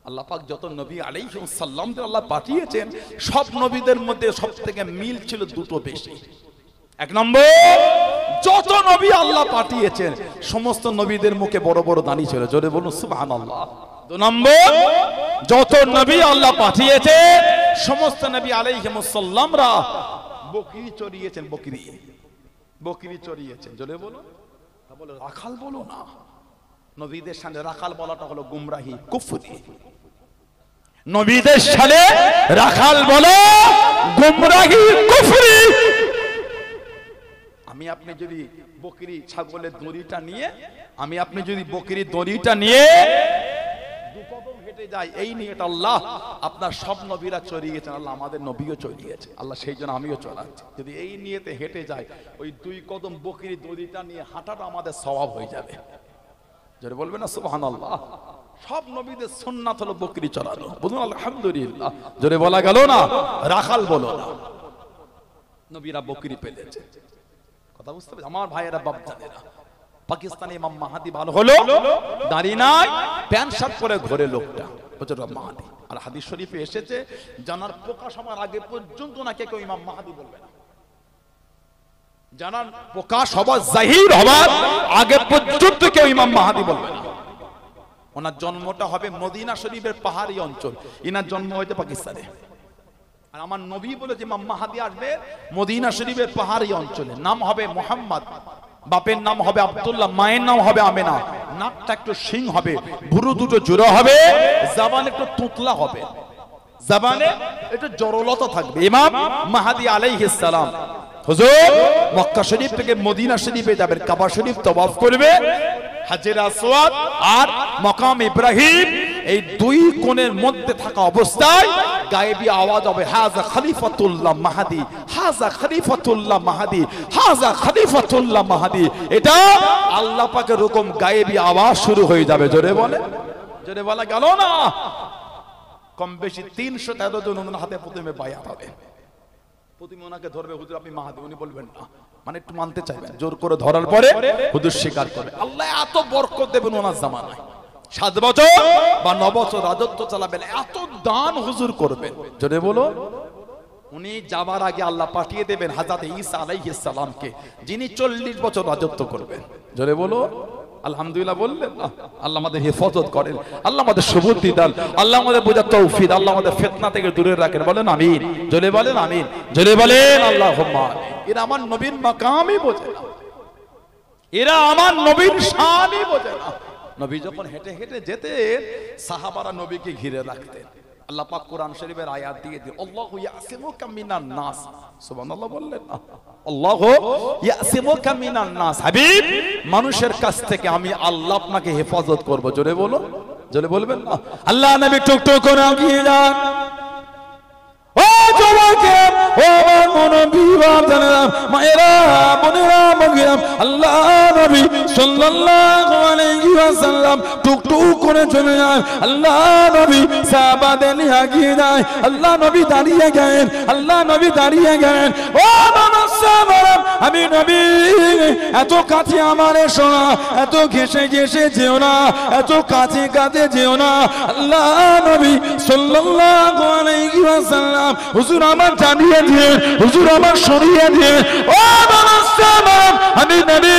আল্লাহ পাক যত নবী আলাইহিস সালাম আল্লাহ পাঠিয়েছেন, সব নবীদের মধ্যে সবথেকে মিল ছিল দুটো বেশি। এক নম্বর, যত নবী আল্লাহ পাঠিয়েছেন সমস্ত নবীদের মুখে বড় বড় দাড়ি ছিল। জোরে বলুন সুবহানাল্লাহ। 2 নম্বর, যত নবী আল্লাহ পাঠিয়েছে সমস্ত নবী আলাইহিস সালামরা বকরি চড়িয়েছেন, বকরি চড়িয়েছেন। জোরে বলুন। তা বলে রাখাল বলো না, নবীদের সামনে রাখাল বলাটা হলো গুমরাহি, কুফরি। নবীদের সামনে রাখাল বলো গুমরাহি, কুফরি। আমি আপনি যদি বকরি ছাগলের দড়িটা নিয়ে, আমি আপনি যদি বকরির দড়িটা নিয়ে 2 কদম হেঁটে যাই, এই নিয়ে এটা আল্লাহ আপনার সব নবীরা চড়িয়েছেন, আল্লাহ আমাদের নবীও চড়িয়েছে, আল্লাহ সেই জন্য আমিও চড়াচ্ছি। যদি এই নিয়েতে হেঁটে যাই, ওই 2 কদম বকরির দড়িটা নিয়ে হাঁটাটা আমাদের সওয়াব হয়ে যাবে। জোরে বলবেন না সুবহানাল্লাহ। সব নবীদের সুন্নাত হলো বকরি চড়ানো। বলুন আলহামদুলিল্লাহ। জোরে বলা গেল না, রাখাল বলো না। নবীরা বকরি পেলেছে, কথা বুঝতে পারছেন আমার ভাইয়েরা, বাপজানেরা? পাকিস্তানে ইমাম মাহাদি ভালো হলো, দাড়ি নাই, প্যান্ট শার্ট পরে ঘরে লোকটা, বলছে মাহাদি। আর হাদিস শরীফে এসেছে, জানার প্রকাশ হওয়ার আগে পর্যন্ত নাকি কেউ ইমাম মাহাদি বলবে না। জানার প্রকাশ হওয়া, জাহির হওয়ার আগে পর্যন্ত কেউ ইমাম মাহাদি বলবে না। ওনার জন্মটা হবে মদিনা শরীফের পাহাড়ি অঞ্চল, ইনার জন্ম হয়েছে পাকিস্তানে। আর আমার নবী বলে যে ইমাম মাহাদি আসবে মদিনা শরীফের পাহাড়ি অঞ্চলে, নাম হবে মুহাম্মদ, বাপের নাম হবে আব্দুল্লাহ, মায়ের নাম হবে আমেনা, নাকটা একটু সিং হবে, ভুরু দুটো জোড়া হবে, জবান একটু তুতলা হবে। জবানে একটু জড়লতা থাকবে। ইমাম মাহদি আলাইহিস সালাম হুজুর মক্কা শরীফ থেকে মদিনা শরীফে যাবেন, কাবা শরীফ তওয়াফ করবে, হাজরে আসওয়াদ আর মাকাম ইব্রাহিম এই দুই কোণের মধ্যে থাকা অবস্থায় গায়েবী আওয়াজ হবে, হাযা খলিফাতুল্লাহ মাহদি, হাযা খলিফাতুল্লাহ মাহদি, হাযা খলিফাতুল্লাহ মাহদি। এটা আল্লাহ পাকের হুকুম, গায়েবী আওয়াজ শুরু হয়ে যাবে। জোরে বলে, জোরে বলা গেল না? কম বেশি 313 জন ওনার হাতে প্রথমে বায়াত হবে। প্রথমে ওনাকে ধরবে, হুজুর আপনি মাহাদি, উনি বলবেন না, মানে একটু মানতে চাইবেন, জোর করে ধরার পরে হুজুর স্বীকার করবে। আল্লাহ এত বরকত দেবেন ওনার জামানায়, 7 বছর বা 9 বছর রাজত্ব চালাবেন, এত দান হুজুর করবেন। জোরে বলো। উনি যাবার আগে আল্লাহ পাঠিয়ে দেবেন হযরত ঈসা আলাইহিস সালামকে, যিনি 40 বছর রাজত্ব করবেন। জোরে বলো আলহামদুলিল্লাহ বললেন না? আল্লাহ আমাদের হেফাজত করেন, আল্লাহ আমাদের সুবুদ্ধি দান, আল্লাহ আমাদের বোঝার তৌফিক, আল্লাহ আমাদের ফিতনা থেকে দূরে রাখেন। বলেন আমিন, জোরে বলেন আমিন, জোরে বলেন আল্লাহুম্মা। এরা আমার নবীর মাকামই বোঝে না, এরা আমার নবীর শানই বোঝে না। নবী যখন হেঁটে হেঁটে যেতেন, সাহাবারা নবীকে ঘিরে রাখতেন। আল্লাহ পাক কোরআন শরীফের আয়াত দিয়ে দিয়ে আল্লাহু ইয়াসিমুকা মিনান নাস, সুবহানাল্লাহ বললেন না? আল্লাহু ইয়াসিমুকা মিনান নাস, হাবিব মানুষের কাছ থেকে আমি আল্লাহ আপনাকে হেফাজত করব। জোরে বলো, জোরে বলবেন না? আল্লাহ নবী টুকটুক করে এগিয়ে যান। ও জওয়ানকে, ও নবী বাবা মায়েরা বোনেরা মগিরাম, আল্লাহ নবী সাল্লাল্লাহু আলাইহি ওয়াসাল্লাম টুকটুক করে চলে যায়। আল্লাহ নবী সাহাবাদের নিয়ে এগিয়ে যায়। আল্লাহ নবী দাঁড়িয়ে গেলেন, আল্লাহ নবী দাঁড়িয়ে গেলেন। ও সাহাবারা, আমি নবী এত কাছে আমার এসো না, এত ঘেসে ঘেসে যেও না, এত কাছে কাছে যেও না। আল্লাহ নবী সাল্লাল্লাহু আলাইহি ওয়াসাল্লাম হুজুর আমার জানিয়ে দিয়ে, হুজুর আমার সরিয়ে দিয়ে, ও আমি নবী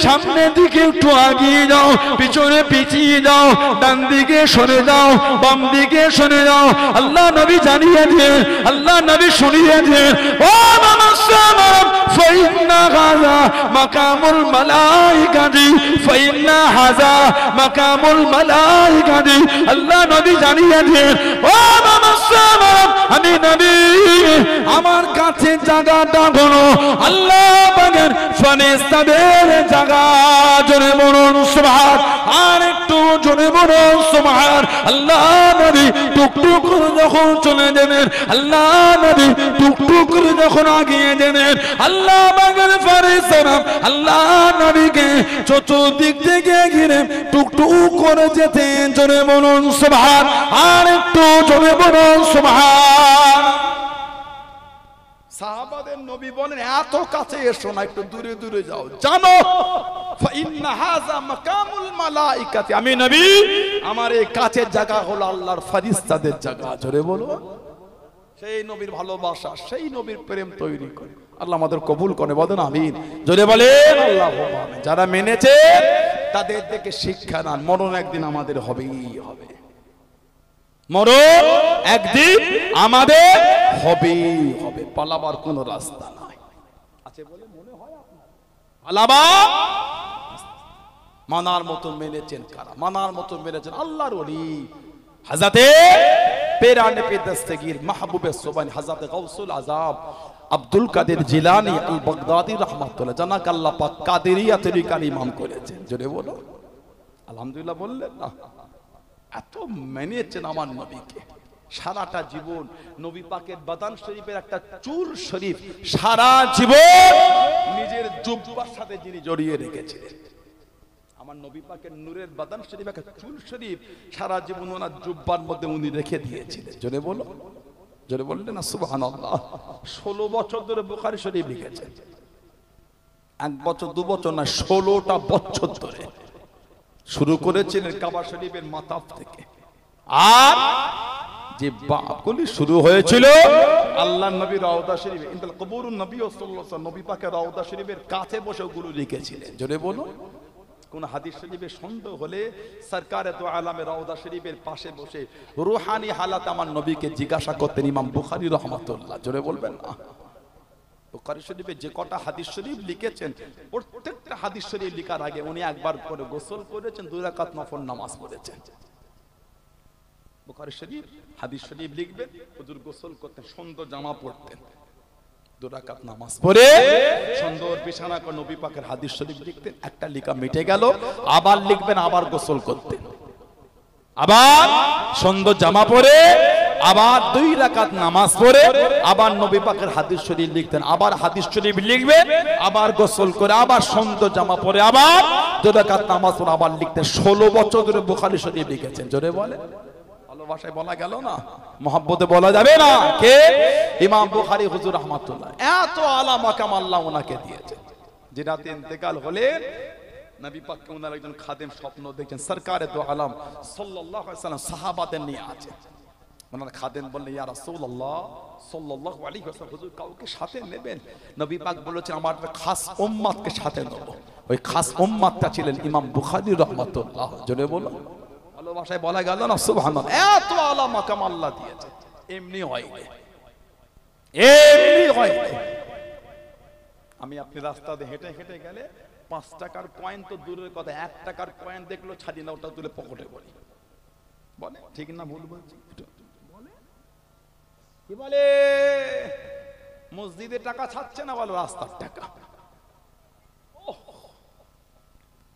সামনের দিকে একটু আগিয়ে যাও, পিছনে পিছিয়ে যাও, ডান দিকে সরে যাও, বাম দিকে সরে যাও। আল্লাহ নবী জানিয়ে দিয়ে, আল্লাহ নবী সরিয়ে দিয়ে, ও ফাইন্না হাযা মাকামুল মালাইকাতি, ফাইন্না হাযা মাকামুল মালাইকাতি। আল্লাহ নবী জানিয়ে দিয়ে, ও আমি নবী আমার কাছে জায়গাটা হলো আল্লাহ পাকের ফেরেশতাদের জায়গা। জোরে বলুন সুবহান, আর একটু জোরে বলুন সুবহান। আল্লাহ নবী টুকটুক করে যখন চলে যাবেন, আল্লাহ নবী টুকটুক করে যখন আগিয়ে যাবেন, আল্লাহ পাকের ফেরেশতারা আল্লাহ নবীকে চতুর্দিক থেকে ঘিরে টুকটুক করে যেতেন। জোরে বলুন সুবহান, আর একটু জোরে বলুন সুবহান। সাহাবাদের নবী বলেন এত কাছে এসো না, একটু দূরে দূরে যাও, জানো ফাইন্না হাযা মাকামুল মালাইকাতি, আমি নবী আমার এই কাছের জায়গা হলো আল্লাহর ফেরেশতাদের জায়গা। জোরে বলো। সেই নবীর ভালোবাসা, সেই নবীর প্রেম তৈরি করে আল্লাহ আমাদের কবুল করে। বলেন আমিন, জোরে বলেন আল্লাহুম্মা আমিন। যারা মেনেছে তাদের থেকে শিক্ষা নেন, মরণ একদিন আমাদের হবেই হবে, মরণ একদিন আমাদের হবেই হবে, পালাবার কোন রাস্তা নাই। আছে বলে মনে হয় আপনার পালাবার? মানার মতো মেনেছেন কারা? মানার মতো মেনেছেন আল্লাহর ওলি হযরতে পেরানে পে দস্তগীর মাহবুবে সুবহান হযরত গাউসুল আযাব আব্দুল কাদের জিলানী আল বাগদাদি রাহমাতুল্লাহ, জানাক আল্লাহ পাক কাদেরিয়া তরিকার ইমাম করেছেন। জোরে বলো আলহামদুলিল্লাহ বললেন না? এত মেনেছেন আমার নবীকে, সারাটা জীবন নবী পাকের বাদান শরীফের একটা চুল শরীফ সারা জীবন নিজের জুব্বার সাথে যিনি জড়িয়ে রেখেছিলেন। আমার নবী পাকের নূরের বাদান শরীফ একটা চুল শরীফ সারা জীবন ওনার জুব্বার মধ্যে উনি রেখে দিয়েছিলেন। জোরে বলো, জোরে বললেন না সুবহানাল্লাহ। 16 বছর ধরে বুখারী শরীফ লিখেছেন, 1 বছর 2 বছর না, 16টা বছর ধরে। শুরু করেছিলেন কাবা শরীফের মাতাফ থেকে, আর যে বাপগুলি শুরু হয়েছিল আল্লাহর নবী রওজা শরীফে, ইনদাল কবরুন নবী সাল্লাল্লাহু আলাইহি ওয়াসাল্লাম, নবী পাকের রওজা শরীফের কাছে বসে ওগুলো লিখেছিলেন। জোরে বলো। কোন হাদিস শরীফে সন্দেহ হলে সরকারে তো আলামে রওজা শরীফের পাশে বসে রূহানি হালাত আমার নবীকে জিজ্ঞাসা করতেন ইমাম বুখারী রাহমাতুল্লাহ। জোরে বলবেন না? বুখারী শরীফে যে কটা হাদিস শরীফ লিখেছেন, প্রত্যেকটা হাদিস শরীফ লেখার আগে উনি একবার করে গোসল করেছেন, 2 রাকাত নফল নামাজ পড়েছেন। বুখারী শরীফ হাদিস শরীফ লিখবেন, হুজুর গোসল করতেন, সুন্দর জামা পরতেন, 2 রাকাত নামাজ পড়ে সুন্দর বিছানা করে নবী পাকের হাদিস শরীফ লিখতেন। একটা লেখা মিটে গেল, আবার লিখবেন, আবার গোসল করতেন, আবার সুন্দর জামা পরে, আবার 2 রাকাত নামাজ পড়ে, আবার নবী পাকের হাদিস শরীফ লিখতেন, আবার হাদিস শরীফ লিখবেন, আবার গোসল করে, আবার সুন্দর জামা পরে, আবার 2 রাকাত নামাজ পড়ে, আবার লিখতেন। 16 বছর ধরে বুখারী শরীফ লিখেছেন। জোরে বলে, ভাষায় বলা গেল না, মহব্বতে বলা যাবে না। কে? ইমাম বুখারী হুজুর রাহমাতুল্লাহ। এত আলা মাকাম আল্লাহ ওনাকে দিয়েছে। যে রাতে ইন্তেকাল হলেন, নবী পাককে ওনার একজন খাদেম স্বপ্ন দেখেন, সরকারে দো আলম সাল্লাল্লাহু আলাইহি ওয়াসাল্লাম সাহাবাদের নিয়ে আছে। ওনার খাদেম বললেন, ইয়া রাসূলুল্লাহ সাল্লাল্লাহু আলাইহি ওয়াসাল্লাম, হুজুর কাউকে সাথে নেবেন? নবী পাক বলেছেন, আমার একটা খাস উম্মতকে সাথে নেব। ওই খাস উম্মতটা ছিলেন ইমাম বুখারী রাহমাতুল্লাহ। জোরে বলো, ভাষায় বলা গেল না, সুবহানাল্লাহ। এত আলা মাকাম আল্লাহ দিয়েছে, এমনি হয় না, এমনি হয় না। আমি আপনি রাস্তা দিয়ে হেঁটে হেঁটে গেলে 5 টাকার কয়েন তো দূরের কথা, 1 টাকার কয়েন দেখলো ছাড়ি না, ওটা তুলে পকেটে বলি, বলে ঠিক না ভুল বলছি? কি বলে? মসজিদে টাকা ছাড়ছে না, বলো রাস্তার টাকা।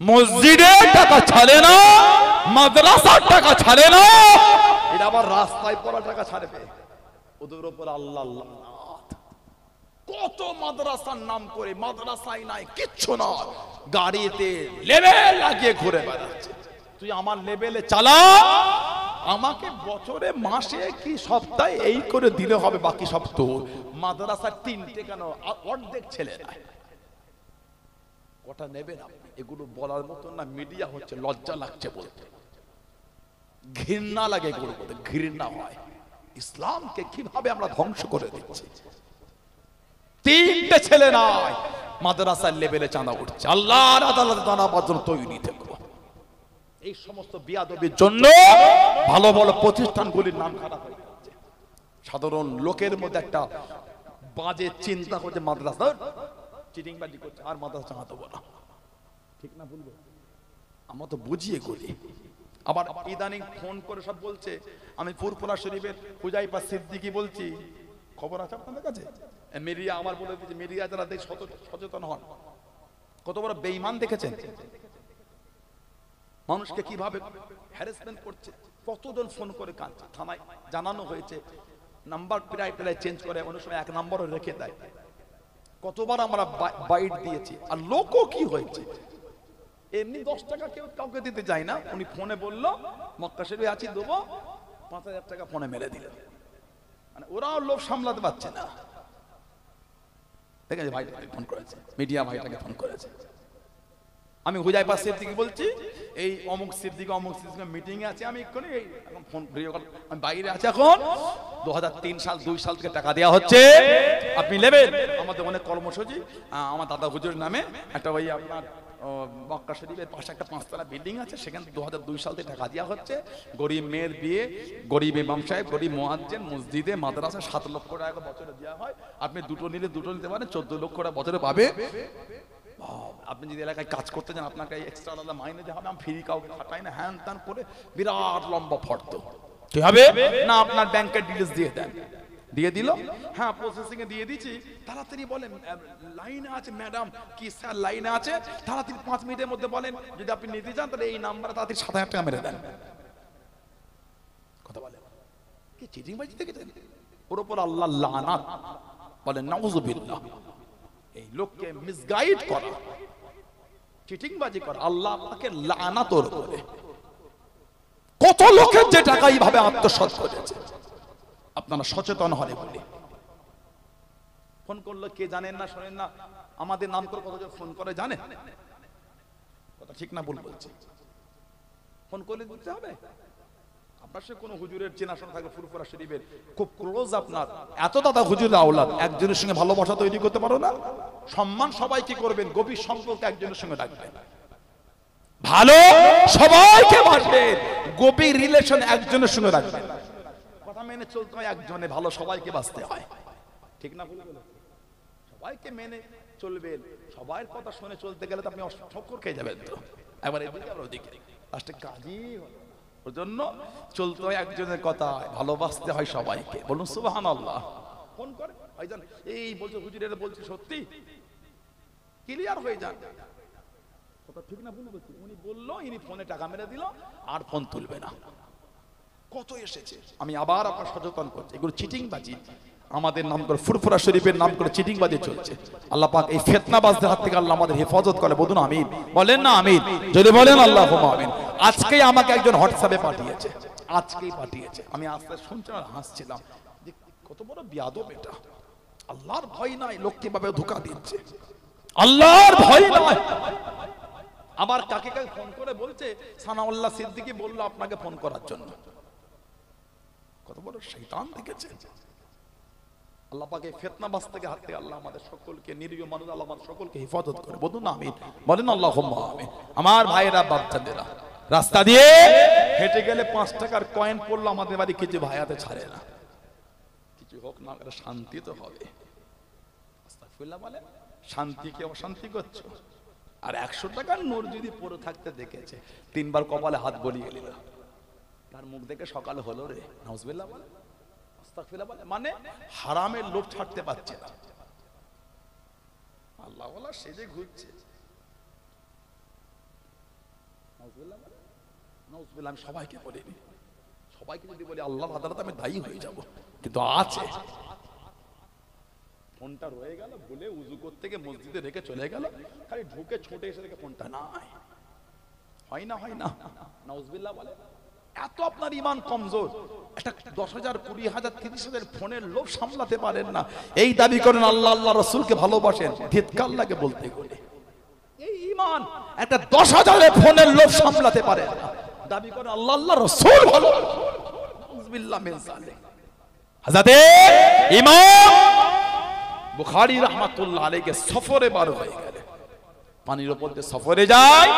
মসজিদে টাকা ছাড়ে না, মাদ্রাসার টাকা ছাড়ে না, এটা আবার রাস্তায় পড়া টাকা ছাড়বে। ওদের উপর আল্লাহ লানত। কত মাদ্রাসার নাম করে মাদ্রাসায় নাই, কিচ্ছু না, গাড়িতে লেবেল লাগিয়ে ঘুরে বেড়াচ্ছে। তুই আমার লেবেলে চালা, আমাকে বছরে মাসে কি সপ্তাহে এই করে দিলে হবে, বাকি সব তোর। মাদ্রাসার 3টে কেন, অর্ধেক ছেলে নাই, কটা নেবেন আপনি? এগুলো বলার মতো না, মিডিয়া হচ্ছে, লজ্জা লাগছে বলতে, ঘৃণা লাগে এগুলো বলতে, ঘৃণা হয়। ইসলামকে কিভাবে আমরা ধ্বংস করে দিচ্ছি। 3টে ছেলে নাই, মাদ্রাসার লেভেলে চাঁদা উঠছে। আল্লাহর আদালতে দাঁড়াবার পর্যন্ত তৈরি থেকো। এই সমস্ত বিয়াদবির জন্য ভালো ভালো প্রতিষ্ঠানগুলির নাম খারাপ হয়ে যাচ্ছে। সাধারণ লোকের মধ্যে একটা বাজে চিন্তা করছে, মাদ্রাসা চিটিংবাজি করছে, আর মাদ্রাসা চাঁদা বলা ঠিক না, বলবো আমরা তো বুঝিয়ে করি। আবার ইদানিং ফোন করে সব বলছে, আমি ফুরফুরা শরীফের হুজাইফা সিদ্দিকী বলছি, খবর আছে আপনাদের কাছে? মিডিয়া আমার বলে দিয়েছে, মিডিয়া যারা দেশ সচেতন হন। কত বড় বেঈমান দেখেছেন, মানুষকে কিভাবে হ্যারাসমেন্ট করছে। কতজন ফোন করে কাঁদছে, থানায় জানানো হয়েছে, নাম্বার প্রায় প্রায় চেঞ্জ করে, অনেক সময় 1 নম্বরও রেখে দেয়। কতবার আমরা বাইট দিয়েছি। আর লোকও কি হয়েছে, এমনি 10 টাকা কেউ কাউকে দিতে যায় না। উনি ফোনে বললো মক্কা শরীফে আছি, দেবো, 5000 টাকা ফোনে মেরে দিলেন। মানে ওরাও লোক সামলাতে পারছে না। ঠিক আছে, ভাইটাকে ফোন করেছে, মিডিয়া ভাইটাকে ফোন করেছে। আমি হুজাইফা সিদ্দিকী বলছি, এই অমুক সিদ্দিকী মিটিং এ আছে, আমি এক্ষুনি এখন ফোন ভিডিও কল, আমি বাইরে আছি এখন। 2003 সাল 2 সাল থেকে টাকা দেওয়া হচ্ছে, আপনি নেবেন। আমাদের অনেক কর্মসূচি, আমার দাদা হুজুর নামে একটা ওই আপনার মক্কা শরীফের পাশে একটা 5তলা বিল্ডিং আছে, সেখানে 2002 সাল থেকে টাকা দেওয়া হচ্ছে। গরিব মেয়ের বিয়ে, গরিব ইমাম সাহেব, গরিব মুয়াজ্জিন, মসজিদে মাদ্রাসা 7 লক্ষ টাকা বছরে দেওয়া হয়। আপনি দুটো নিলে দুটো নিতে পারেন, 14 লক্ষ টাকা বছরে পাবে। আপনি যদি এলাকায় কাজ করতে যান, আপনাকে এক্সট্রা আলাদা মাইনে দেওয়া হবে। আমি ফ্রি কাউকে খাটাই না, হ্যান ত্যান করে বিরাট লম্বা ফর্দ কি হবে না, আপনার ব্যাংকের ডিটেইলস দিয়ে দেন, দিয়ে দিল, হ্যাঁ প্রসেসিং এ দিয়ে দিয়েছি। তাড়াতাড়ি বলেন লাইনে আছে ম্যাডাম, কি স্যার লাইনে আছে, তাড়াতাড়ি 5 মিনিটের মধ্যে বলেন, যদি আপনি নিতে চান তাহলে এই নাম্বারে তাড়াতাড়ি 7000 টাকা মেরে দেন। কথা বলে কি চিটিং বাজি দেখেছেন? ওর উপর আল্লাহ লানাত, বলেন নাউযুবিল্লাহ। এই লোককে মিসগাইড করা, চিটিংবাজি করা, আল্লাহ আপনাকে লানাত ওর উপরে। কত লোকের যে টাকা এইভাবে আত্মসাৎ করেছে, আপনারা সচেতন হলে বলে। ফোন করলে কে জানেন না, শোনেন না, আমাদের নাম করে কতজন ফোন করে জানেন? কথা ঠিক না ভুল বলছি? ফোন করলে দিতে হবে। আপনার সে কোনো হুজুরের চেনাশোনা থাকে, ফুরফুরা শরীফের খুব ক্লোজ, আপনার এত দাদা হুজুরের আওলাদ, একজনের সঙ্গে ভালোবাসা তৈরি করতে পারো না? সম্মান সবাইকে করবেন, গভীর সম্পর্ক একজনের সঙ্গে রাখবেন, ভালো সবাইকে বাসবেন, গভীর রিলেশন একজনের সঙ্গে রাখবেন। কথা মেনে চলতে হয় একজনে, ভালো সবাইকে বাঁচতে হয়, ঠিক না ভুল? সবাইকে মেনে চলবেন, সবার কথা শুনে চলতে গেলে তো আপনি ঠক্কর খেয়ে যাবেন। তো একবার এদিকে আবার ওদিকে, লাস্টে কাজই ওর জন্য চলতে হয় একজনের কথা, ভালোবাসতে হয় সবাইকে। বলুন সুবহানাল্লাহ। ফোন করে ভাইজান এই বলছে হুজুরেরা বলছে সত্যি, ক্লিয়ার হয়ে যান, কথা ঠিক না ভুল বলছি? উনি বললো, ইনি ফোনে টাকা মেরে দিল, আর ফোন তুলবে না। কত এসেছে, আমি আবার আপনার সচেতন করছি, এগুলো চিটিংবাজি। আমাদের নাম করে ফুরফুরা শরীফের নাম করে চিটিংবাজি চলছে। আল্লাহ পাক এই ফিতনাবাজদের হাত থেকে আল্লাহ আমাদের হেফাজত করে। বলুন আমিন, বলেন না আমিন? যদি বলেন আল্লাহুম্মা আমিন। আজকেই আমাকে একজন হোয়াটসঅ্যাপে পাঠিয়েছে, আজকেই পাঠিয়েছে, আমি আস্তে শুনছিলাম আর হাসছিলাম, কত বড় বিয়াদব এটা। আল্লাহর ভয় নাই, লোক কিভাবে ধোঁকা দিচ্ছে, আল্লাহর ভয় নাই। আবার কাকে কাকে ফোন করে বলছে, সানাউল্লাহ সিদ্দিকী বলল আপনাকে ফোন করার জন্য। কত বড় শয়তান দেখেছে। আল্লাহ পাক এই ফিতনাবাজ থেকে হাত থেকে আল্লাহ আমাদের সকলকে, নিরীহ মানুষ আল্লাহ আমাদের সকলকে হেফাজত করে। বলুন আমিন, বলেন আল্লাহুম্মা আমিন। আমার ভাইয়েরা বাচ্চাদেরা রাস্তা দিয়ে হেঁটে গেলে 5 টাকার কয়েন পড়লো আমাদের বাড়ি কিছু ভাইয়াতে ছাড়ে না, কিছু হোক না, এটা শান্তি তো হবে। আস্তাগফিরুল্লাহ বলে, শান্তিকে অশান্তি করছো। আর 100 টাকার নোট যদি পড়ে থাকতে দেখেছে, 3 বার কপালে হাত বলিয়ে নিল, তার মুখ দেখে সকাল হলো রে, নাউজুবিল্লাহ বলে, আস্তাগফিরুল্লাহ বলে, মানে হারামের লোভ ছাড়তে পারছে না। আল্লাহ ওয়ালা সেজে ঘুরছে, নাউজুবিল্লাহ বলে, নাউজুবিল্লাহ। আমি সবাইকে বলিনি, সবাইকে যদি বলি আল্লাহর আদালতে আমি দায়ী হয়ে যাব, কিন্তু আছে। ফোনটা রয়ে গেল বলে উযু করতে গিয়ে মসজিদে রেখে চলে গেল, খালি ঢুকে ছুটে এসে দেখে ফোনটা নাই। হয় না, হয় না, নাউজুবিল্লাহ বলে। এত আপনার ঈমান কমজোর, একটা 10,000 20,000 30,000 ফোনের লোভ সামলাতে পারেন না, এই দাবি করেন আল্লাহ আল্লাহ রাসূলকে ভালোবাসেন, ধিক্কার লাগে বলতে গেলে। এই ঈমান একটা 10,000 ফোনের লোভ সামলাতে পারেন না, দাবি করেন আল্লাহ আল্লাহ রাসূল ভালো। নাউজুবিল্লাহ মিন যালিক। হযরতে ইমাম বুখারী রাহমাতুল্লাহ আলাইহি সফরে বার হয়ে গেলে, পানির উপর দিয়ে সফরে যায়।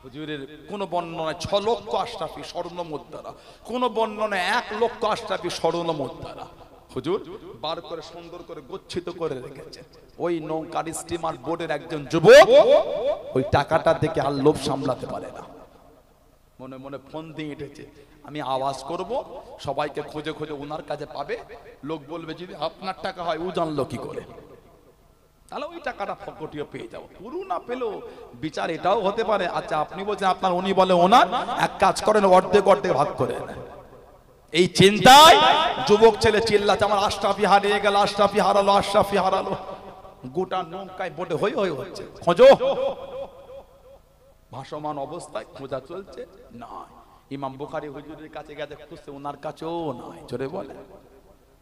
হুজুরের কোন বর্ণনায় 6 লক্ষ আশরাফি স্বর্ণ মুদ্রা, কোন বর্ণনায় 1 লক্ষ আশরাফি স্বর্ণ মুদ্রা হুজুর বার করে সুন্দর করে গচ্ছিত করে রেখেছে। ওই নৌকার স্টিমার বোর্ডের একজন যুবক ওই টাকাটা দেখে আর লোভ সামলাতে পারে না, মনে মনে ফোন দিয়ে উঠেছে, আমি আওয়াজ করব, সবাইকে খুঁজে খুঁজে ওনার কাছে পাবে, লোক বলবে যদি আপনার টাকা হয়, ও জানলো কি করে, তাহলে ওই টাকাটা ফকটিও পেয়ে যাবো। পুরো না পেলেও বিচার এটাও হতে পারে, আচ্ছা আপনি বলছেন আপনার, উনি বলে ওনার, এক কাজ করেন অর্ধেক অর্ধেক ভাগ করে নেন। এই চিন্তায় যুবক ছেলে চিল্লাচ্ছে, আমার আশরাফি হারিয়ে গেল, আশরাফি হারালো, আশরাফি হারালো। গোটা নৌকায় বোটে হই হই হচ্ছে, খোঁজো, ভাসমান অবস্থায় খোঁজা চলছে, না। ইমাম বুখারী হুজুরের কাছে গেছে খুঁজছে, ওনার কাছেও নাই। জোরে বলে,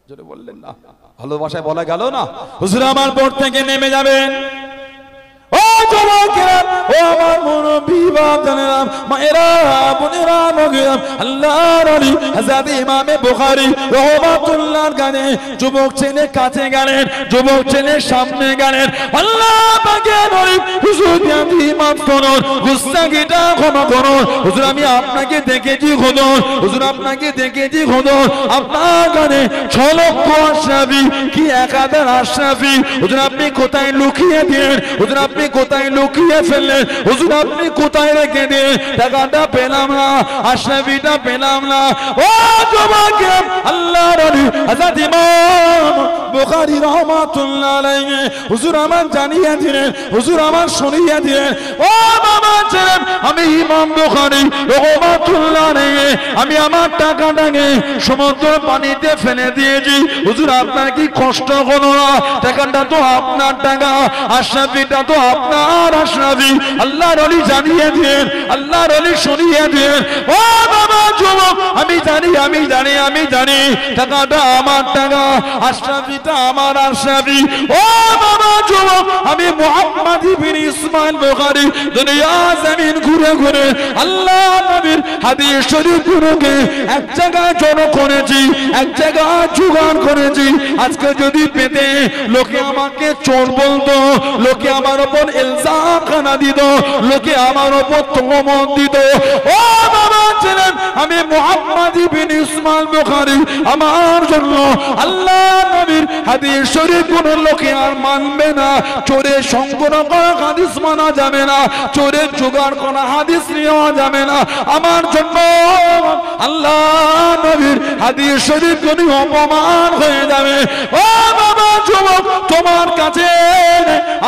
জোরে বললেন না, ভালোবাসায় বলা গেল না। হুজুর আমার বোট থেকে নেমে যাবেন, ও যুবকেরা, ও আমার মুরব্বি বাপজানেরা, মায়েরা, বোনেরা, মগেরা, আল্লাহর ওলি হযরত ইমাম বুখারী রাহমাতুল্লাহর কাছে যুবক ছেলে কাছে গেলেন, যুবক ছেলে সামনে গেলেন। আল্লাহ পাকের ওলি হুজুর, আপনি মাফ করুন, গুস্তাখিটা ক্ষমা করুন হুজুর, আমি আপনাকে দেখেছি হুজুর, হুজুর আপনাকে দেখেছি হুজুর, আপনার কাছে 6 লক্ষ আশরাফি কি 1000 আশরাফি হুজুর, আপনি কোথায় লুকিয়ে দিলেন হুজুর, আপনি কোথায় লুকিয়ে ফেললেন হুজুর, আপনি কোথায় রেখে দিয়ে টাকাটা পেলাম না, আশরাফিটা পেলাম না। ও যুবক, আল্লাহর ওলি হযরত ইমাম বুখারী রাহমাতুল্লাহ আলাইহি হুজুর আমার জানিয়ে দিলেন, হুজুর আমার শুনিয়ে দিলেন, ও বাবা ছেলে, আমি ইমাম বুখারী রাহমাতুল্লাহ আলাইহি আমি আমার টাকাটাকে সমুদ্র পানিতে ফেলে দিয়েছি হুজুর, আপনার কি কষ্ট হলো না? টাকাটা তো আপনার টাকা, আশরাফিটা তো আপনার আশরাফি। আল্লাহর ওলি জানিয়ে দিলেন, আল্লাহর ওলি শুনিয়ে দিলেন, ও বাবা যুবক, আমি জানি, আমি জানি, আমি জানি টাকাটা আমার টাকা, আশরাফিটা আমার আশরাফি। ও বাবা যুবক, আমি মুহাম্মদ ইবনে ইসমাইল বুখারী দুনিয়া জমিন ঘুরে ঘুরে আল্লাহ নবীর হাদিস শরীফগুলোকে এক জায়গায় জড়ো করেছি, এক জায়গায় জোগাড় করেছি। আজকে যদি পেতে লোকে আমাকে চোর বলতো, লোকে আমার উপর ইলজাম খানা দিত, লোকে আমার উপর তোহমত দিত, ও বাবা ছিলেন আমি মুহাম্মদ ইবনে ইসমাইল বুখারী আমার জন্য আল্লাহ নবীর হাদিস শরীফ কোন লোকে আর মানবে না। চোরে সংগ্রহ করা হাদিস মানা যাবে না, চোরে জোগাড় করা হাদিস নেওয়া যাবে না। আমার জন্য আল্লাহ নবীর হাদিস শরীফ কোন অপমান হয়ে যাবে। ও বাবা যুবক, তোমার কাছে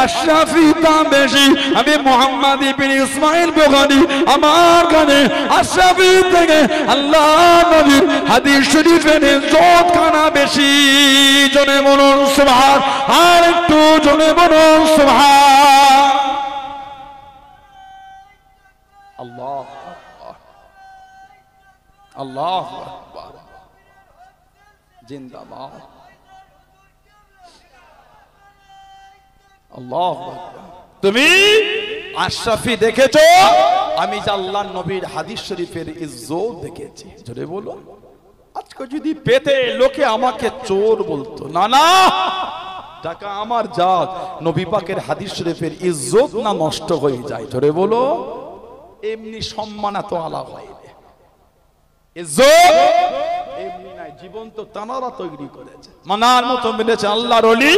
আশরাফি দাম বেশি। আমি মুহাম্মদ ইবনে ইসমাইল বুখারী আমার কাছে আশরাফি থেকে আল্লাহ নবীর হাদিস শরীফের ইজ্জত খানা বেশি। জনে বলুন সুবহান, আর একটু জনে বলুন সুবহান। আল্লাহ আল্লাহ আকবার, জিন্দাবাদ, আল্লাহ আকবার। তুমি আশরাফি দেখেছো, আমি যে আল্লাহর নবীর হাদিস শরীফের ইজ্জত দেখেছি। জোরে বলো। আজকে যদি পেতে লোকে আমাকে চোর বলতো, না না, টাকা আমার যাক, নবী পাকের হাদিস শরীফের ইজ্জত না নষ্ট হয়ে যায়। জোরে বলো। এমনি সম্মান এত আলা হয়, ইজ্জত এমনি নাই, জীবন তো তানারা তৈরি করেছে, মানার মতো মেনেছে আল্লাহর ওলি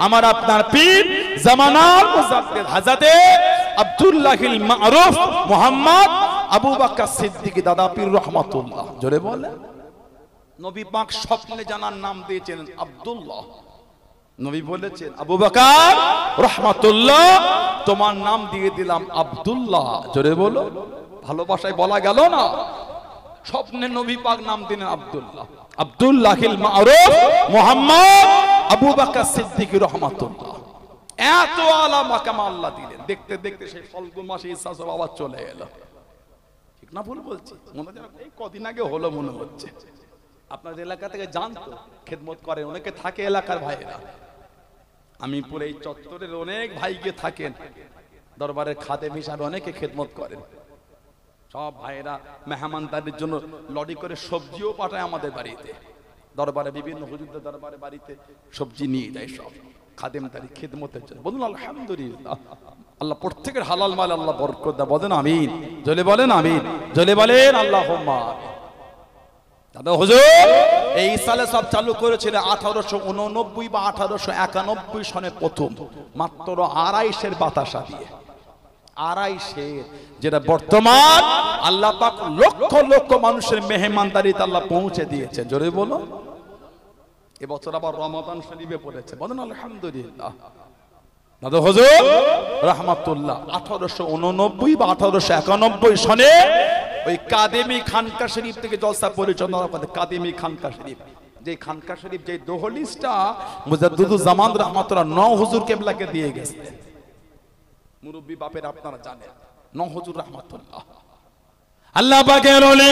আমার আপনার পীর জামানার মুজাদ্দিদ হযরতে আব্দুল্লাহিল মারুফ মুহাম্মদ আবু বকর সিদ্দিকী দাদা পীর রহমাতুল্লাহ। জোরে বলে। নবী পাক স্বপ্নে জানার নাম দিয়েছেন আব্দুল্লাহ। নবী বলেছেন আবু বকর রহমাতুল্লাহ, তোমার নাম দিয়ে দিলাম আব্দুল্লাহ। জোরে বলো। ভালোবাসায় বলা গেল না, স্বপ্নে নবী পাক নাম দিলেন আব্দুল্লাহ। আব্দুল্লাহিল মারুফ মুহাম্মদ আবু বকর সিদ্দিকী রহমাতুল্লাহ। এত আলা মাকাম আল্লাহ দিলেন। দেখতে দেখতে সেই ফাল্গুন মাসে ঈসা আবার চলে এলো। ঠিক না ভুল বলছি? মনে হয় এই কদিন আগে হলো মনে হচ্ছে। আপনাদের এলাকা থেকে জানতো, খেদমত করে অনেকে থাকে এলাকার ভাইয়েরা। আমি পুরো এই চত্বরের অনেক ভাই গিয়ে থাকেন, দরবারের খাদেম হিসাবে অনেকে খেদমত করেন। সব ভাইয়েরা মেহমানদারির জন্য লরি করে সবজিও পাঠায় আমাদের বাড়িতে। দরবারে বিভিন্ন হুজুরদের দরবারে বাড়িতে সবজি নিয়ে যায় সব খাদেমদারি খেদমতের জন্য। বলুন আলহামদুলিল্লাহ। আল্লাহ প্রত্যেকের হালাল মাল আল্লাহ বরকত দেয়। বলেন আমিন। জলে বলেন আমিন। জলে বলেন আল্লাহুম্মা আমিন। দাদা হুজুর এই সালে সব চালু করেছিল 1889 বা 1891 সনে প্রথম, মাত্র 2.5 বাতাসা দিয়ে। 2.5, যেটা বর্তমান আল্লাহ পাক লক্ষ লক্ষ মানুষের মেহমানদারিতে আল্লাহ পৌঁছে দিয়েছেন। জোরে বলো। এবছর আবার রমাদান শরীফে পড়েছে। বলেন আলহামদুলিল্লাহ। দাদা হুজুর রহমাতুল্লাহ 1889 বা 1891 সনে ওই কাদেমি খানকা শরীফ থেকে জলসা পরিচালনা করে। কাদেমি খানকা শরীফ, যে খানকা শরীফ যে দহলিজটা মুজাদ্দিদুজ জামান রহমাতুল্লাহ 9 হুজুর কেবলাকে দিয়ে গেছেন। মুরব্বি বাপের আপনারা জানেন 9 হুজুর রহমাতুল্লাহ। আল্লাহ পাকের ওলি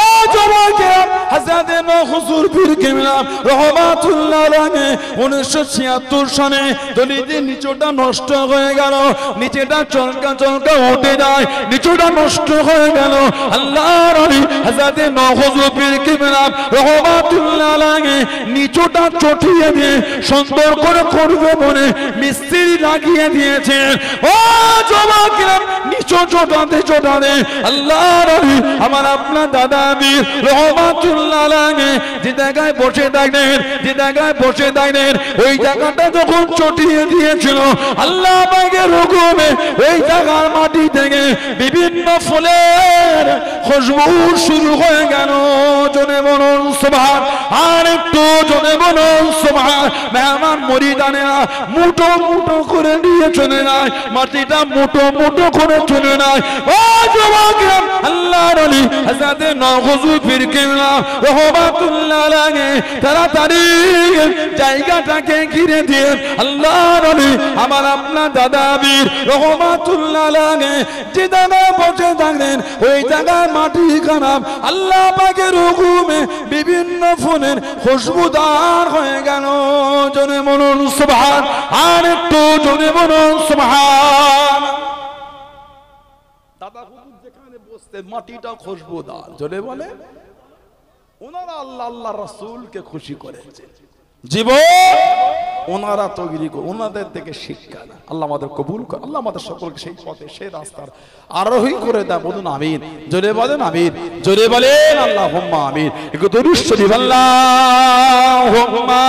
ও জওয়াকে হযরত 9 হুজুর পীর কেবলা রহমাতুল্লাহ আলাইহি 1976 সনে দলিদের নিচটা নষ্ট হয়ে গেল, নিচেটা চলকা চলকা উঠে যায়, নিচটা নষ্ট হয়ে গেল। আল্লাহর ওলি হযরত 9 হুজুর পীর কেবলা রহমাতুল্লাহ আলাইহি নিচটা চটিয়ে দিয়ে সুন্দর করে করবে বলে মিস্ত্রি লাগিয়ে দিয়েছেন। ও জওয়াকে নিচো চটাতে চটাতে আল্লাহর ওলি আমার আপনার দাদা আমির রহমাতুল্লাহ আলাইহি যে জায়গায় বসে থাকতেন, যে জায়গায় বসে থাকতেন, ওই জায়গাটা যখন চটিয়ে দিয়েছিল আল্লাহ পাকের হুকুমে ওই জায়গার মাটি থেকে বিভিন্ন ফুলের খুশবু শুরু হয়ে গেল। জনে বলুন সুবহান, আর একটু জনে বলুন সুবহান। মেহমান মুরিদানেরা মুঠো মুঠো করে নিয়ে চলে যায়, মাটিটা মুঠো মুঠো করে চলে যায়। ও যুবকেরা, আল্লাহর ওলি হযরত 9 হুজুর পীর কেবলা রহমাতুল্লাহ আলাইহি তাড়াতাড়ি জায়গাটাকে ঘিরে দিয়ে আল্লাহর ওলি আমার আপনার দাদা আমির রহমাতুল্লাহ আলাইহি যে জায়গায় বসে থাকতেন ওই জায়গায় মাটি খারাপ আল্লাহ পাকের হুকুমে বিভিন্ন ফুলের খুশবুদার হয়ে গেল। জনে বলুন সুবহান, আর একটু জনে বলুন সুবহান। দাদা হুজুর যেখানে বসতেন মাটিটা খুশবুদার। জনে বলে ওনারা আল্লাহ আল্লাহ রাসূলকে খুশি করেছে। জীবন ওনারা তৈরি করে, ওনাদের থেকে শিক্ষা না। আল্লাহ আমাদের কবুল করে, আল্লাহ আমাদের সকলকে সেই পথে সেই রাস্তার আরোহী করে দেয়। বলুন আমিন, জোরে বলেন আমিন, জোরে বলেন আল্লাহুম্মা আমিন। একটু দরুদ শরীফ আল্লাহুম্মা